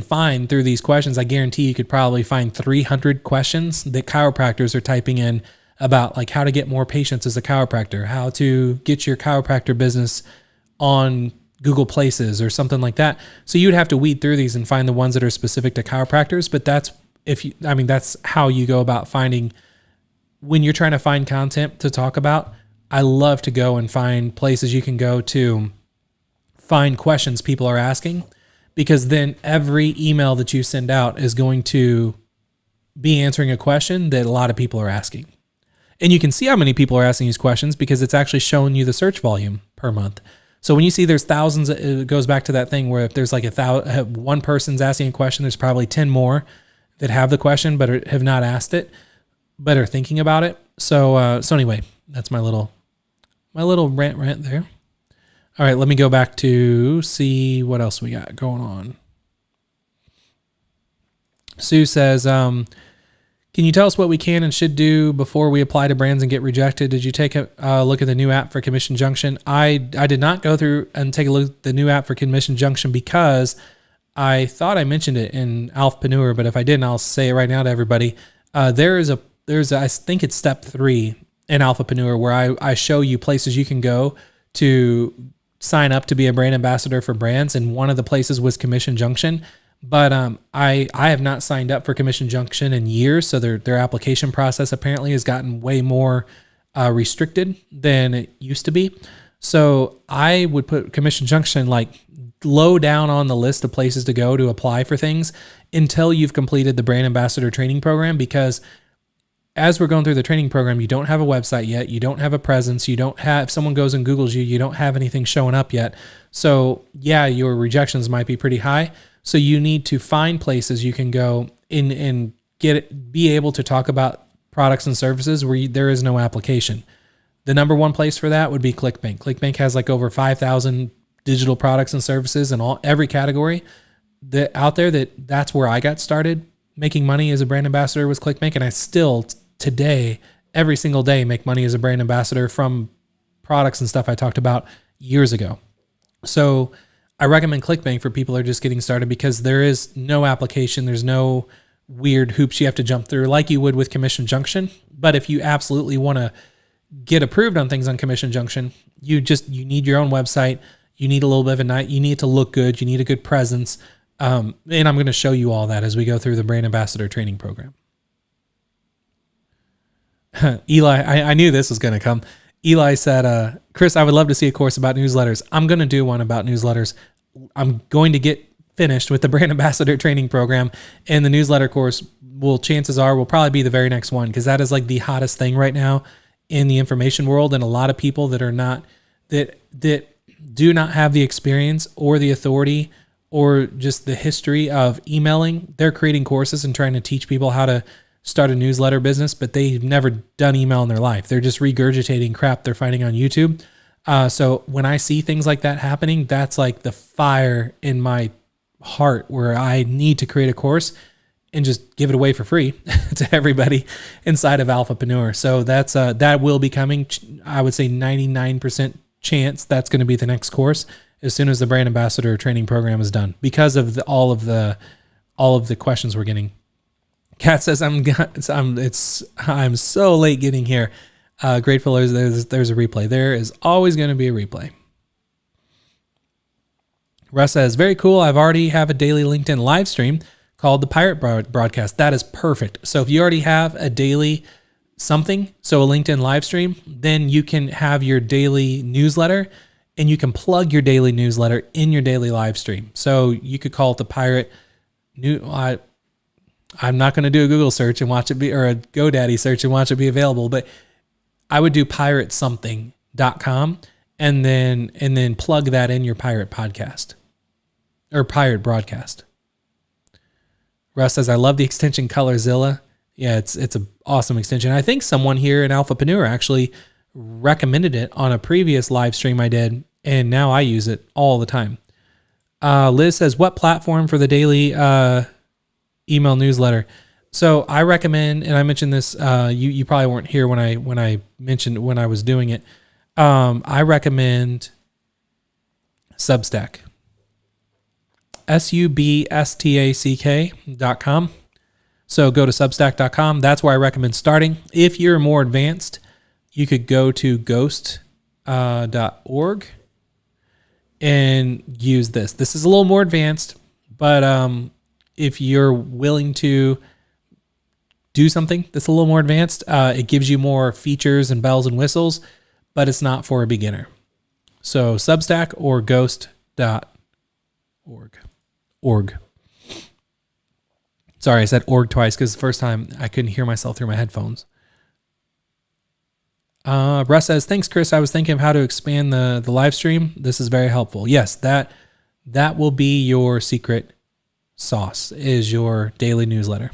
find through these questions, I guarantee you could probably find 300 questions that chiropractors are typing in about, like, how to get more patients as a chiropractor, how to get your chiropractor business on Google Places or something like that. So you'd have to weed through these and find the ones that are specific to chiropractors. But that's how you go about finding, when you're trying to find content to talk about. I love to go and find places you can go to find questions people are asking, because then every email that you send out is going to be answering a question that a lot of people are asking. And you can see how many people are asking these questions because it's actually showing you the search volume per month. So when you see there's thousands, it goes back to that thing where if there's like one person's asking a question, there's probably 10 more that have the question but have not asked it, but are thinking about it. So anyway, that's my little rant there. All right, let me go back to see what else we got going on. Sue says, can you tell us what we can and should do before we apply to brands and get rejected? Did you take a look at the new app for Commission Junction? I did not go through and take a look at the new app for Commission Junction because I thought I mentioned it in Alphapreneur, but if I didn't, I'll say it right now to everybody. There's I think it's step 3 in Alphapreneur where I show you places you can go to sign up to be a brand ambassador for brands, and one of the places was Commission Junction. But I have not signed up for Commission Junction in years, so their application process apparently has gotten way more restricted than it used to be. So I would put Commission Junction like low down on the list of places to go to apply for things until you've completed the brand ambassador training program, because as we're going through the training program, you don't have a website yet. You don't have a presence. You don't have, if someone goes and Googles you, you don't have anything showing up yet. So yeah, your rejections might be pretty high. So you need to find places you can go in and be able to talk about products and services where there is no application. The number one place for that would be ClickBank. ClickBank has like over 5,000 digital products and services in every category out there. That's where I got started making money as a brand ambassador was ClickBank. And I still today, every single day, make money as a brand ambassador from products and stuff I talked about years ago. So I recommend ClickBank for people who are just getting started, because there is no application. There's no weird hoops you have to jump through like you would with Commission Junction. But if you absolutely want to get approved on things on Commission Junction, you need your own website. You need a little bit of a night. You need to look good. You need a good presence. And I'm going to show you all that as we go through the brand ambassador training program. Eli, I knew this was going to come. Eli said, Chris, I would love to see a course about newsletters. I'm going to do one about newsletters. I'm going to get finished with the brand ambassador training program, and the newsletter course chances are will probably be the very next one, because that is like the hottest thing right now in the information world. And a lot of people that do not have the experience or the authority or just the history of emailing, they're creating courses and trying to teach people how to start a newsletter business, but they've never done email in their life. They're just regurgitating crap they're finding on YouTube. So when I see things like that happening, that's like the fire in my heart where I need to create a course and just give it away for free to everybody inside of Alphapreneur. So that will be coming. I would say 99% chance that's going to be the next course as soon as the brand ambassador training program is done, because of all of the questions we're getting. Kat says, I'm so late getting here. Grateful there's a replay. There is always going to be a replay. Russ says, very cool. I've already have a daily LinkedIn live stream called the Pirate Broadcast. That is perfect. So if you already have a daily something, so a LinkedIn live stream, then you can have your daily newsletter, and you can plug your daily newsletter in your daily live stream. So you could call it the Pirate I'm not going to do a Google search and watch it be, or a GoDaddy search and watch it be available, but I would do piratesomething.com and then plug that in your Pirate podcast or Pirate Broadcast. Russ says, I love the extension Colorzilla. Yeah, it's an awesome extension. I think someone here in Alphapreneur actually recommended it on a previous live stream I did, and now I use it all the time. Liz says, what platform for the daily email newsletter? So I recommend, and I mentioned this, you probably weren't here when I mentioned when I was doing it. I recommend Substack. substack.com. So go to substack.com. That's where I recommend starting. If you're more advanced, you could go to ghost.org and use this. This is a little more advanced, but if you're willing to do something that's a little more advanced, it gives you more features and bells and whistles, but it's not for a beginner. So Substack or ghost.org. Sorry, I said org twice because the first time I couldn't hear myself through my headphones. Russ says, thanks, Chris. I was thinking of how to expand the live stream. This is very helpful. Yes, that will be your secret sauce, is your daily newsletter.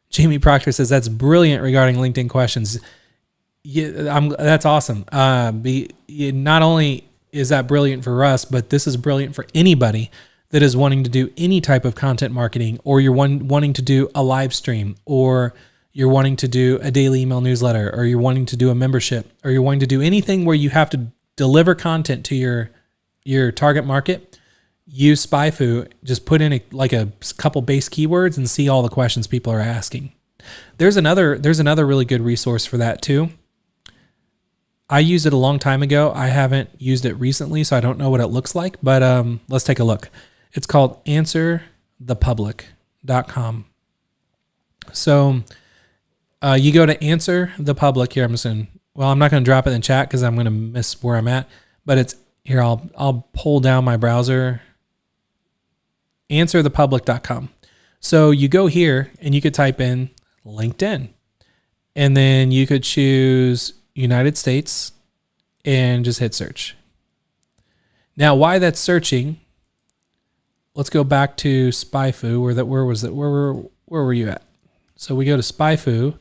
Jamie Proctor says, that's brilliant regarding LinkedIn questions. Yeah, that's awesome. Not only is that brilliant for us, but this is brilliant for anybody that is wanting to do any type of content marketing, or you're wanting to do a live stream, or you're wanting to do a daily email newsletter, or you're wanting to do a membership, or you're wanting to do anything where you have to deliver content to your target market. Use SpyFu. Just put in a couple base keywords and see all the questions people are asking. There's another really good resource for that too. I used it a long time ago. I haven't used it recently, so I don't know what it looks like, but let's take a look. It's called answerthepublic.com. So you go to Answer the Public here. I'm not going to drop it in chat because I'm going to miss where I'm at, but it's Here, I'll pull down my browser. Answerthepublic.com. So you go here and you could type in LinkedIn, and then you could choose United States and just hit search. Now, why that's searching, let's go back to SpyFu. Where were you at? So we go to SpyFu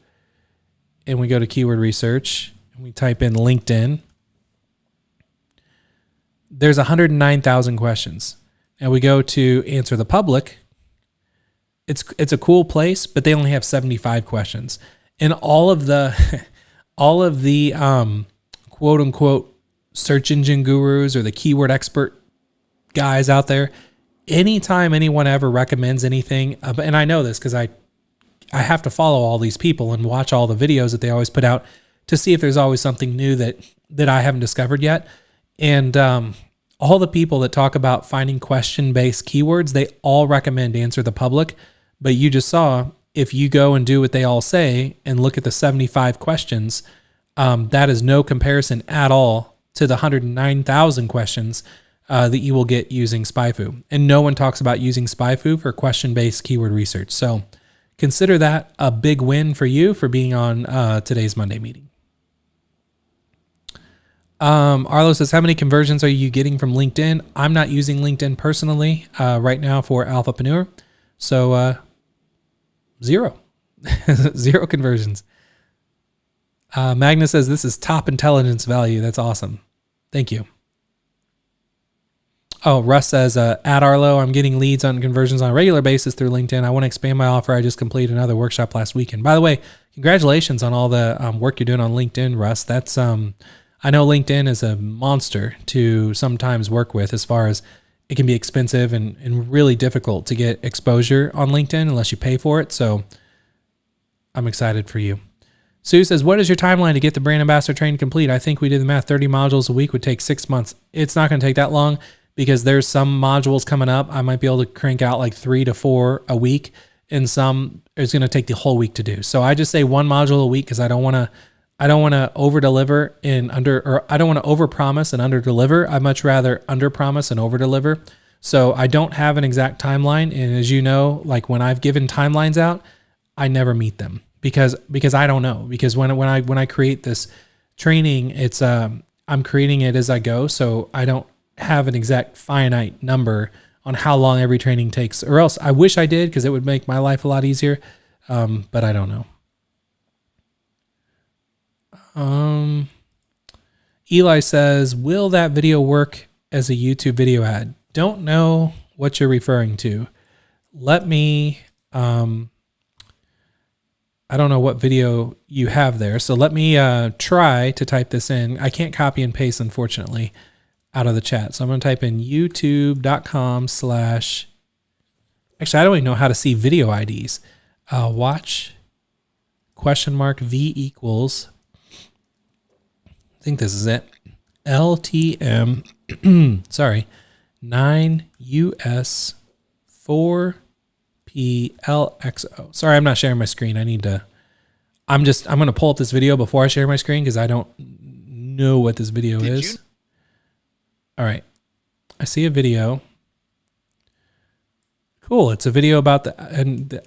and we go to keyword research and we type in LinkedIn. There's 109,000 questions. And we go to Answer the Public. It's a cool place, but they only have 75 questions. And all of the quote unquote search engine gurus or the keyword expert guys out there, anytime anyone ever recommends anything, and I know this because I have to follow all these people and watch all the videos that they always put out to see if there's always something new that I haven't discovered yet. And all the people that talk about finding question-based keywords, they all recommend Answer the Public. But you just saw, if you go and do what they all say and look at the 75 questions, that is no comparison at all to the 109,000 questions that you will get using SpyFu. And no one talks about using SpyFu for question-based keyword research. So consider that a big win for you for being on today's Monday meeting. Arlo says, how many conversions are you getting from LinkedIn? I'm not using LinkedIn personally right now for Alphapreneur. So 0. 0 conversions. Magnus says, this is top intelligence value. That's awesome. Thank you. Oh, Russ says, at Arlo, I'm getting leads on conversions on a regular basis through LinkedIn. I want to expand my offer. I just completed another workshop last weekend. By the way, congratulations on all the work you're doing on LinkedIn, Russ. That's I know LinkedIn is a monster to sometimes work with, as far as it can be expensive and really difficult to get exposure on LinkedIn unless you pay for it. So I'm excited for you. Sue says, what is your timeline to get the brand ambassador training complete? I think we did the math. 30 modules a week would take 6 months. It's not going to take that long because there's some modules coming up. I might be able to crank out like 3 to 4 a week, and some it's going to take the whole week to do. So I just say 1 module a week because I don't want to over deliver and I don't want to over promise and under deliver. I much rather under promise and over deliver. So I don't have an exact timeline. And as you know, like when I've given timelines out, I never meet them because I don't know, because when I create this training, it's, I'm creating it as I go. So I don't have an exact finite number on how long every training takes, or else I wish I did, because it would make my life a lot easier. But I don't know. Eli says, will that video work as a YouTube video ad? Don't know what you're referring to. Let me, I don't know what video you have there. So let me try to type this in. I can't copy and paste, unfortunately, out of the chat. So I'm going to type in youtube.com/ actually, I don't even know how to see video IDs. Watch $V equals, I think this is it, LTM, sorry, 9US 4PLXO. Sorry, I'm not sharing my screen. I'm going to pull up this video before I share my screen because I don't know what this video is. All right. I see a video. Cool. It's a video about the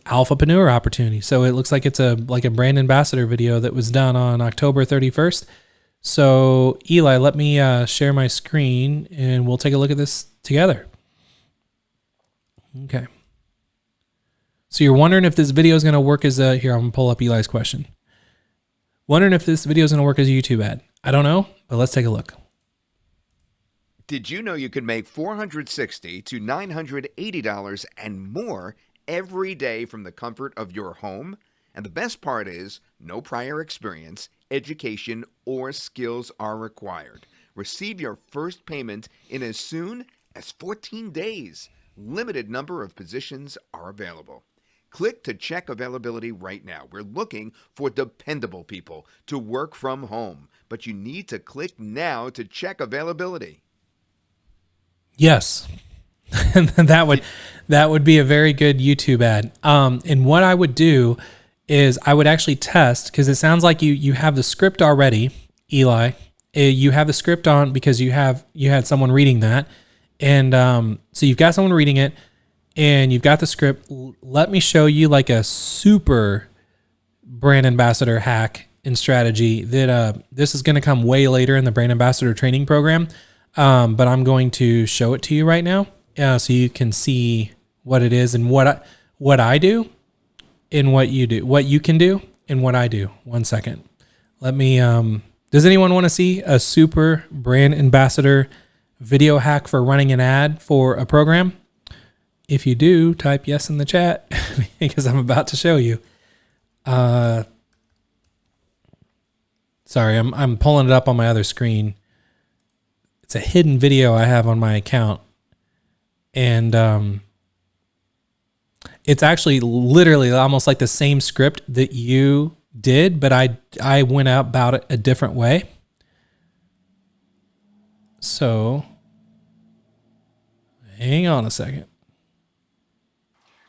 Alphapreneur opportunity. So it looks like it's a brand ambassador video that was done on October 31st. So Eli, let me share my screen and we'll take a look at this together. Okay. So you're wondering if this video is going to work as a, here, I'm going to pull up Eli's question. Wondering if this video is going to work as a YouTube ad. I don't know, but let's take a look. Did you know you could make $460 to $980 and more every day from the comfort of your home? And the best part is, no prior experience, education, or skills are required. Receive your first payment in as soon as 14 days. Limited number of positions are available. Click to check availability right now. We're looking for dependable people to work from home, but you need to click now to check availability. Yes. that would be a very good YouTube ad. And what I would do is I would actually test, because it sounds like you have the script already, Eli, You have the script on because you had someone reading that. And so you've got someone reading it and you've got the script. Let me show you like a super brand ambassador hack and strategy that this is going to come way later in the brand ambassador training program. But I'm going to show it to you right now so you can see what it is and what I do and what you do, what you can do and what I do. 1 second. Let me, does anyone want to see a super brand ambassador video hack for running an ad for a program? If you do, type yes in the chat because I'm about to show you. Sorry, I'm pulling it up on my other screen. It's a hidden video I have on my account. And it's actually literally almost like the same script that you did, but I went about it a different way. So, hang on a second.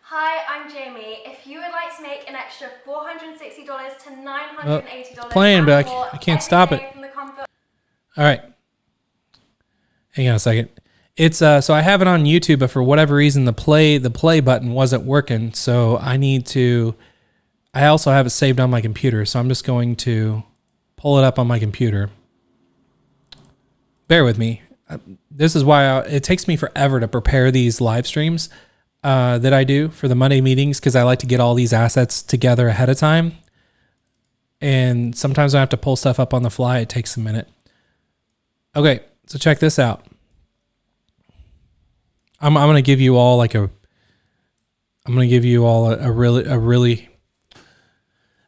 Hi, I'm Jamie. If you would like to make an extra $460 to $980, It's playing, but I can't stop it. All right. Hang on a second. It's so I have it on YouTube, but for whatever reason the play button wasn't working. So I also have it saved on my computer. So I'm just going to pull it up on my computer. Bear with me. This is why it takes me forever to prepare these live streams that I do for the Monday meetings, because I like to get all these assets together ahead of time. And sometimes I have to pull stuff up on the fly. It takes a minute. Okay, so check this out. I'm going to give you all a really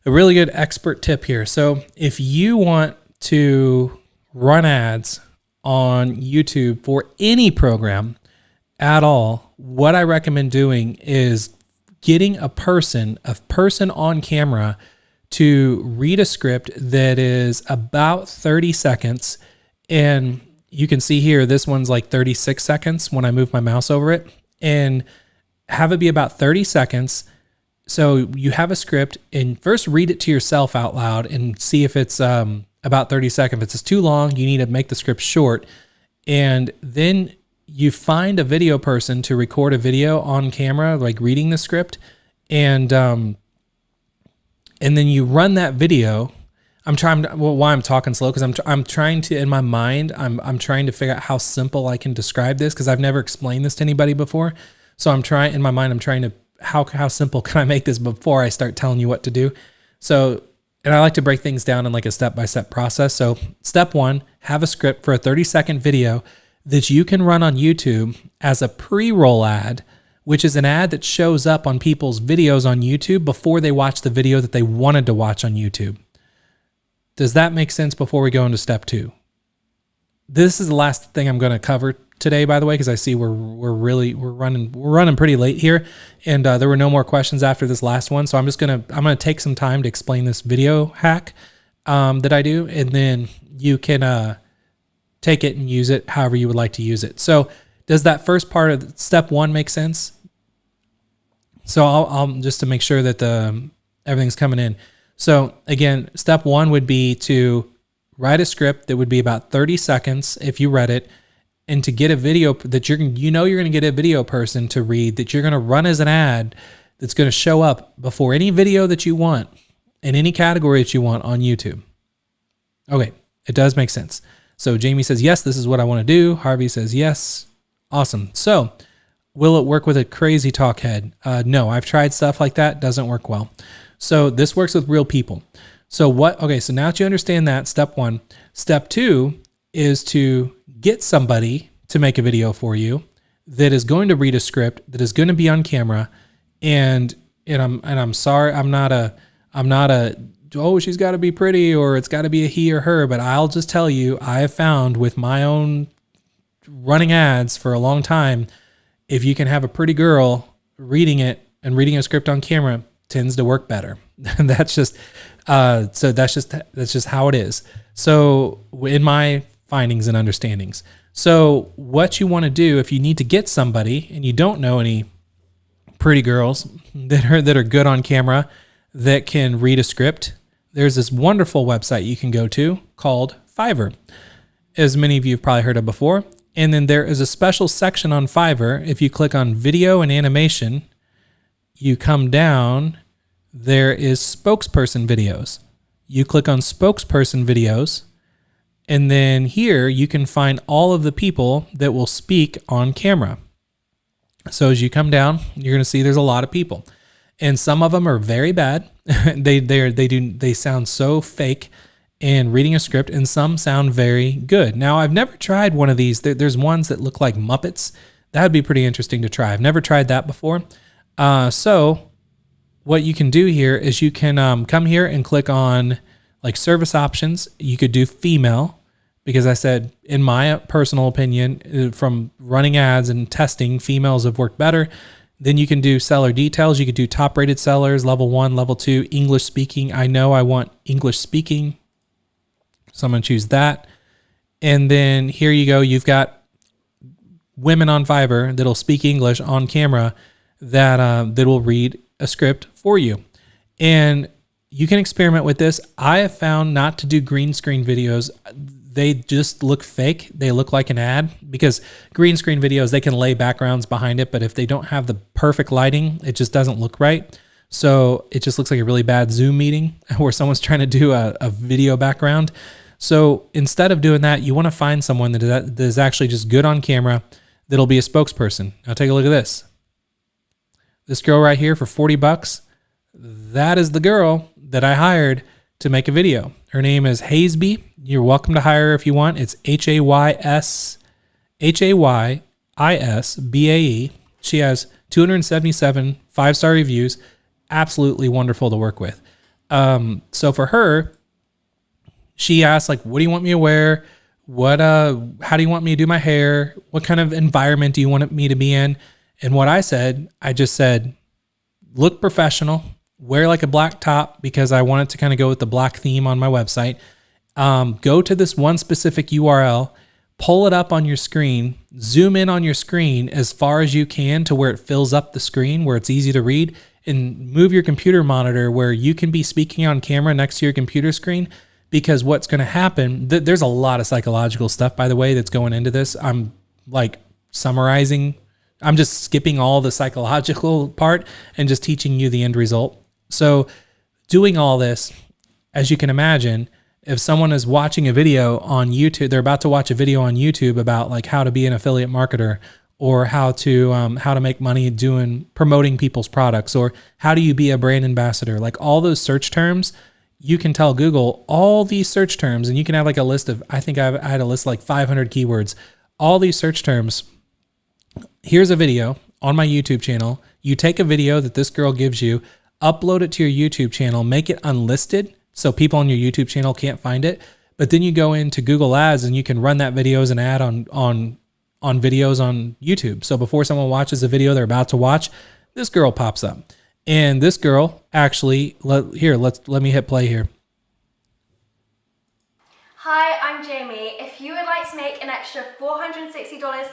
good expert tip here. So if you want to run ads on YouTube for any program at all, what I recommend doing is getting a person on camera to read a script that is about 30 seconds. And you can see here, this one's like 36 seconds when I move my mouse over it, and have it be about 30 seconds. So you have a script and first read it to yourself out loud and see if it's about 30 seconds. If it's too long, you need to make the script short. And then you find a video person to record a video on camera, like reading the script. And then you run that video. Why I'm talking slow, because I'm trying to, in my mind, I'm trying to figure out how simple I can describe this, because I've never explained this to anybody before. So I'm trying to, how simple can I make this before I start telling you what to do? So, and I like to break things down in like a step-by-step process. So step one, have a script for a 30-second video that you can run on YouTube as a pre-roll ad, which is an ad that shows up on people's videos on YouTube before they watch the video that they wanted to watch on YouTube. Does that make sense before we go into step two? This is the last thing I'm going to cover today, by the way, because I see we're running pretty late here, and there were no more questions after this last one. So I'm gonna take some time to explain this video hack that I do, and then you can take it and use it however you would like to use it. So does that first part of step one make sense? So I'll just to make sure that everything's coming in. So again, step one would be to write a script that would be about 30 seconds if you read it, and to get a video that you're going to get a video person to read, that you're going to run as an ad that's going to show up before any video that you want in any category that you want on YouTube. Okay, it does make sense. So Jamie says, yes, this is what I want to do. Harvey says, yes. Awesome. So will it work with a crazy talk head? No, I've tried stuff like that. Doesn't work well. So this works with real people. So so now that you understand that, step one. Step two is to get somebody to make a video for you that is going to read a script, that is going to be on camera. And I'm sorry, I'm not a, oh, she's got to be pretty, or it's got to be a he or her. But I'll just tell you, I have found with my own running ads for a long time, if you can have a pretty girl reading it and reading a script on camera, tends to work better. That's just how it is. So in my findings and understandings. So what you want to do, if you need to get somebody and you don't know any pretty girls that are good on camera that can read a script, there's this wonderful website you can go to called Fiverr. as many of you have probably heard of before. And then there is a special section on Fiverr. If you click on video and animation, you come down, there is spokesperson videos. You click on spokesperson videos, and then here you can find all of the people that will speak on camera. So as you come down, you're going to see there's a lot of people, and some of them are very bad. They sound so fake and reading a script, and some sound very good. Now, I've never tried one of these. There's ones that look like Muppets. That would be pretty interesting to try. I've never tried that before. So what you can do here is you can come here and click on like service options. You could do female, because I said, in my personal opinion, from running ads and testing, females have worked better. Then you can do seller details. You could do top rated sellers, level 1, level 2, English speaking. I know I want English speaking, so I'm going to choose that. And then here you go. You've got women on Fiverr that'll speak English on camera that will read a script for you. And you can experiment with this. I have found not to do green screen videos. They just look fake. They look like an ad, because green screen videos, they can lay backgrounds behind it, but if they don't have the perfect lighting, it just doesn't look right. So it just looks like a really bad Zoom meeting where someone's trying to do a video background. So instead of doing that, you want to find someone that is actually just good on camera that'll be a spokesperson. Now take a look at this. This girl right here for $40, that is the girl that I hired to make a video. Her name is Haysby. You're welcome to hire her if you want. It's Haysbae. She has 277 5-star reviews. Absolutely wonderful to work with. So for her, she asked, like, what do you want me to wear? How do you want me to do my hair? What kind of environment do you want me to be in? And what I just said, look professional, wear like a black top, because I wanted to kind of go with the black theme on my website. Go to this one specific URL, pull it up on your screen, zoom in on your screen as far as you can to where it fills up the screen, where it's easy to read, and move your computer monitor where you can be speaking on camera next to your computer screen. Because what's going to happen, there's a lot of psychological stuff, by the way, that's going into this. I'm like summarizing. I'm just skipping all the psychological part and just teaching you the end result. So doing all this, as you can imagine, if someone is watching a video on YouTube, they're about to watch a video on YouTube about like how to be an affiliate marketer, or how to make money promoting people's products, or how do you be a brand ambassador, like all those search terms. You can tell Google all these search terms, and you can have like a list of, I think I had a list like 500 keywords, all these search terms. Here's a video on my YouTube channel. You take a video that this girl gives you, upload it to your YouTube channel, make it unlisted so people on your YouTube channel can't find it. But then you go into Google Ads and you can run that video as an ad on videos on YouTube. So before someone watches a video they're about to watch, this girl pops up. And this girl actually, let me hit play here. Hi, I'm Jamie. If you would like to make an extra $460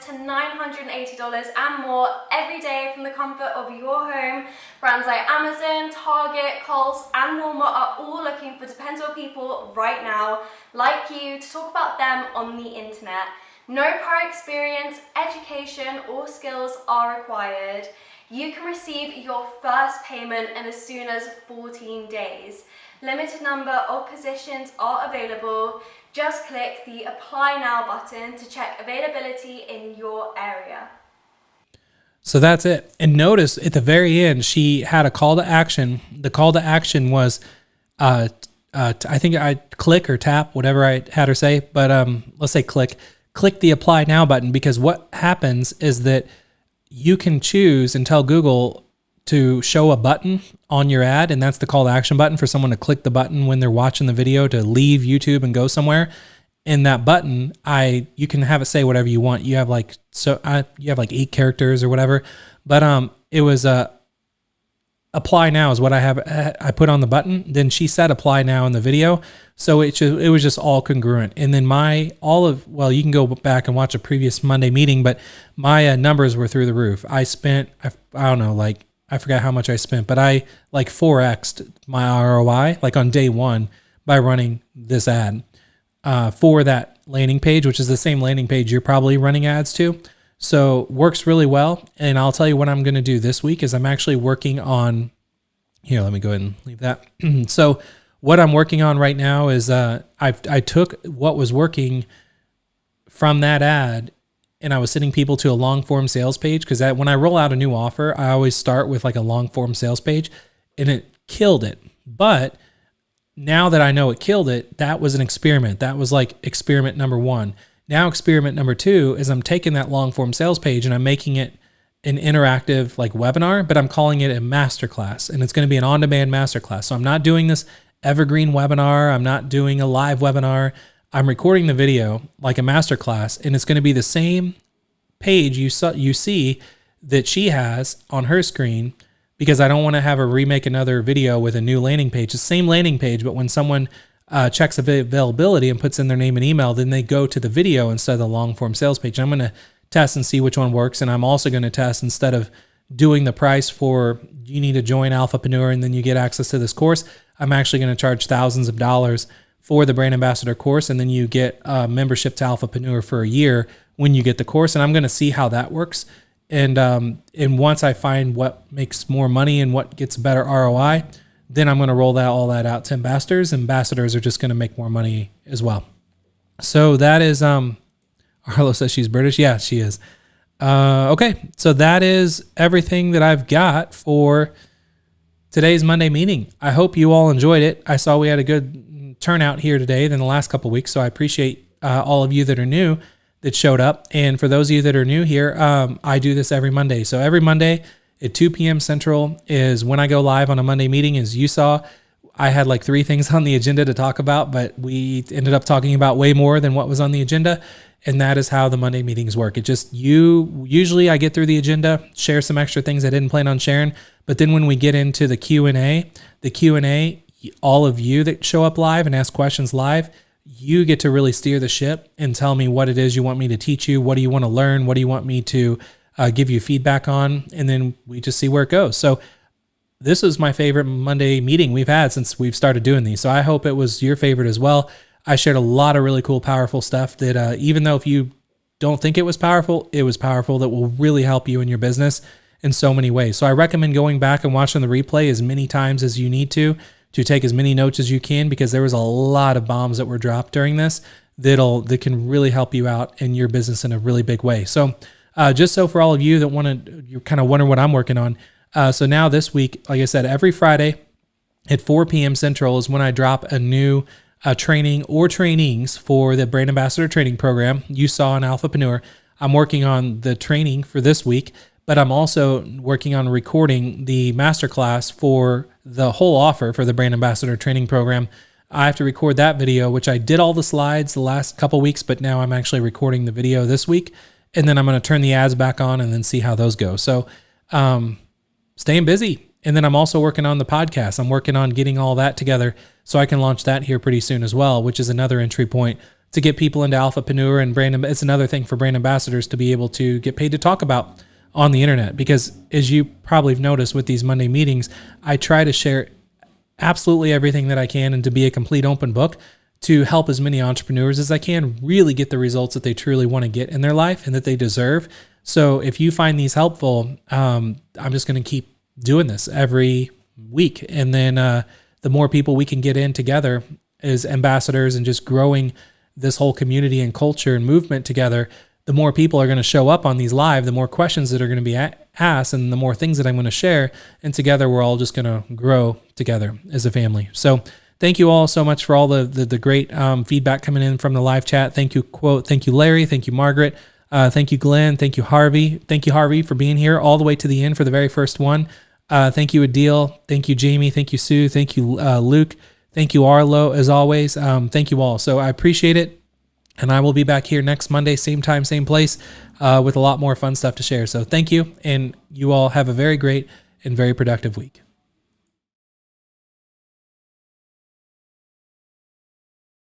to $980 and more every day from the comfort of your home, brands like Amazon, Target, Kohl's and Walmart are all looking for dependable people right now, like you, to talk about them on the internet. No prior experience, education or skills are required. You can receive your first payment in as soon as 14 days. Limited number of positions are available. Just click the Apply Now button to check availability in your area. So that's it. And notice at the very end, she had a call to action. The call to action was, I think I click or tap, whatever I had her say, but let's say click the Apply Now button, because what happens is that you can choose and tell Google to show a button on your ad, and that's the call to action button for someone to click the button when they're watching the video to leave YouTube and go somewhere. And that button, you can have it say whatever you want. You have like 8 characters or whatever, but it was apply now is what I put on the button. Then she said apply now in the video, so it was just all congruent. And then you can go back and watch a previous Monday meeting, but my numbers were through the roof. I spent, I don't know, like I forgot how much I spent, but I like 4x'd my ROI like on day one by running this ad. for that landing page, which is the same landing page you're probably running ads to. So works really well. And I'll tell you what I'm going to do this week is I'm actually working on, here, let me go ahead and leave that. So what I'm working on right now is I took what was working from that ad and I was sending people to a long form sales page, because when I roll out a new offer, I always start with like a long form sales page, and it killed it. But now that I know it killed it, that was an experiment. That was like experiment number 1. Now experiment number 2 is I'm taking that long form sales page and I'm making it an interactive like webinar, but I'm calling it a masterclass, and it's going to be an on-demand masterclass. So I'm not doing this evergreen webinar. I'm not doing a live webinar. I'm recording the video like a masterclass, and it's going to be the same page you see that she has on her screen, because I don't want to have her remake another video with a new landing page. The same landing page, but when someone checks availability and puts in their name and email, then they go to the video instead of the long form sales page. I'm going to test and see which one works. And I'm also going to test, instead of doing the price for you need to join Alphapreneur and then you get access to this course, I'm actually going to charge thousands of dollars for the brand ambassador course. And then you get a membership to Alphapreneur for a year when you get the course. And I'm going to see how that works. And once I find what makes more money and what gets better ROI, then I'm going to roll all that out to ambassadors. Ambassadors are just going to make more money as well. So that is, Arlo says she's British. Yeah, she is. Okay. So that is everything that I've got for today's Monday meeting. I hope you all enjoyed it. I saw we had a good turnout here today than the last couple of weeks. So I appreciate all of you that are new that showed up. And for those of you that are new here, I do this every Monday. So every Monday at 2 p.m. Central is when I go live on a Monday meeting. As you saw, I had like 3 things on the agenda to talk about, but we ended up talking about way more than what was on the agenda. And that is how the Monday meetings work. It just, usually I get through the agenda, share some extra things I didn't plan on sharing. But then when we get into the Q&A, all of you that show up live and ask questions live, you get to really steer the ship and tell me what it is you want me to teach you. What do you want to learn? What do you want me to give you feedback on? And then we just see where it goes. So this is my favorite Monday meeting we've had since we've started doing these. So I hope it was your favorite as well. I shared a lot of really cool, powerful stuff that even though if you don't think it was powerful that will really help you in your business in so many ways. So I recommend going back and watching the replay as many times as you need to take as many notes as you can, because there was a lot of bombs that were dropped during this that can really help you out in your business in a really big way. So just so for all of you that you kind of wonder what I'm working on. So now this week, like I said, every Friday at 4 p.m. Central is when I drop a new training or trainings for the Brand Ambassador Training Program you saw in Alphapreneur. I'm working on the training for this week, but I'm also working on recording the masterclass for the whole offer for the Brand Ambassador Training Program. I have to record that video, which I did all the slides the last couple weeks, but now I'm actually recording the video this week. And then I'm going to turn the ads back on and then see how those go. So staying busy. And then I'm also working on the podcast. I'm working on getting all that together so I can launch that here pretty soon as well, which is another entry point to get people into Alphapreneur and brand. It's another thing for brand ambassadors to be able to get paid to talk about on the internet. Because as you probably have noticed with these Monday meetings, I try to share absolutely everything that I can and to be a complete open book to help as many entrepreneurs as I can really get the results that they truly want to get in their life and that they deserve. So if you find these helpful, I'm just going to keep doing this every week. And then the more people we can get in together as ambassadors and just growing this whole community and culture and movement together, the more people are going to show up on these live, the more questions that are going to be asked, and the more things that I'm going to share. And together, we're all just going to grow together as a family. So thank you all so much for all the great feedback coming in from the live chat. Thank you, Quote. Thank you, Larry. Thank you, Margaret. Thank you, Glenn. Thank you, Harvey. Thank you, Harvey, for being here all the way to the end for the very first one. Thank you, Adil. Thank you, Jamie. Thank you, Sue. Thank you, Luke. Thank you, Arlo, as always. Thank you all. So I appreciate it. And I will be back here next Monday, same time, same place, with a lot more fun stuff to share. So thank you. And you all have a very great and very productive week.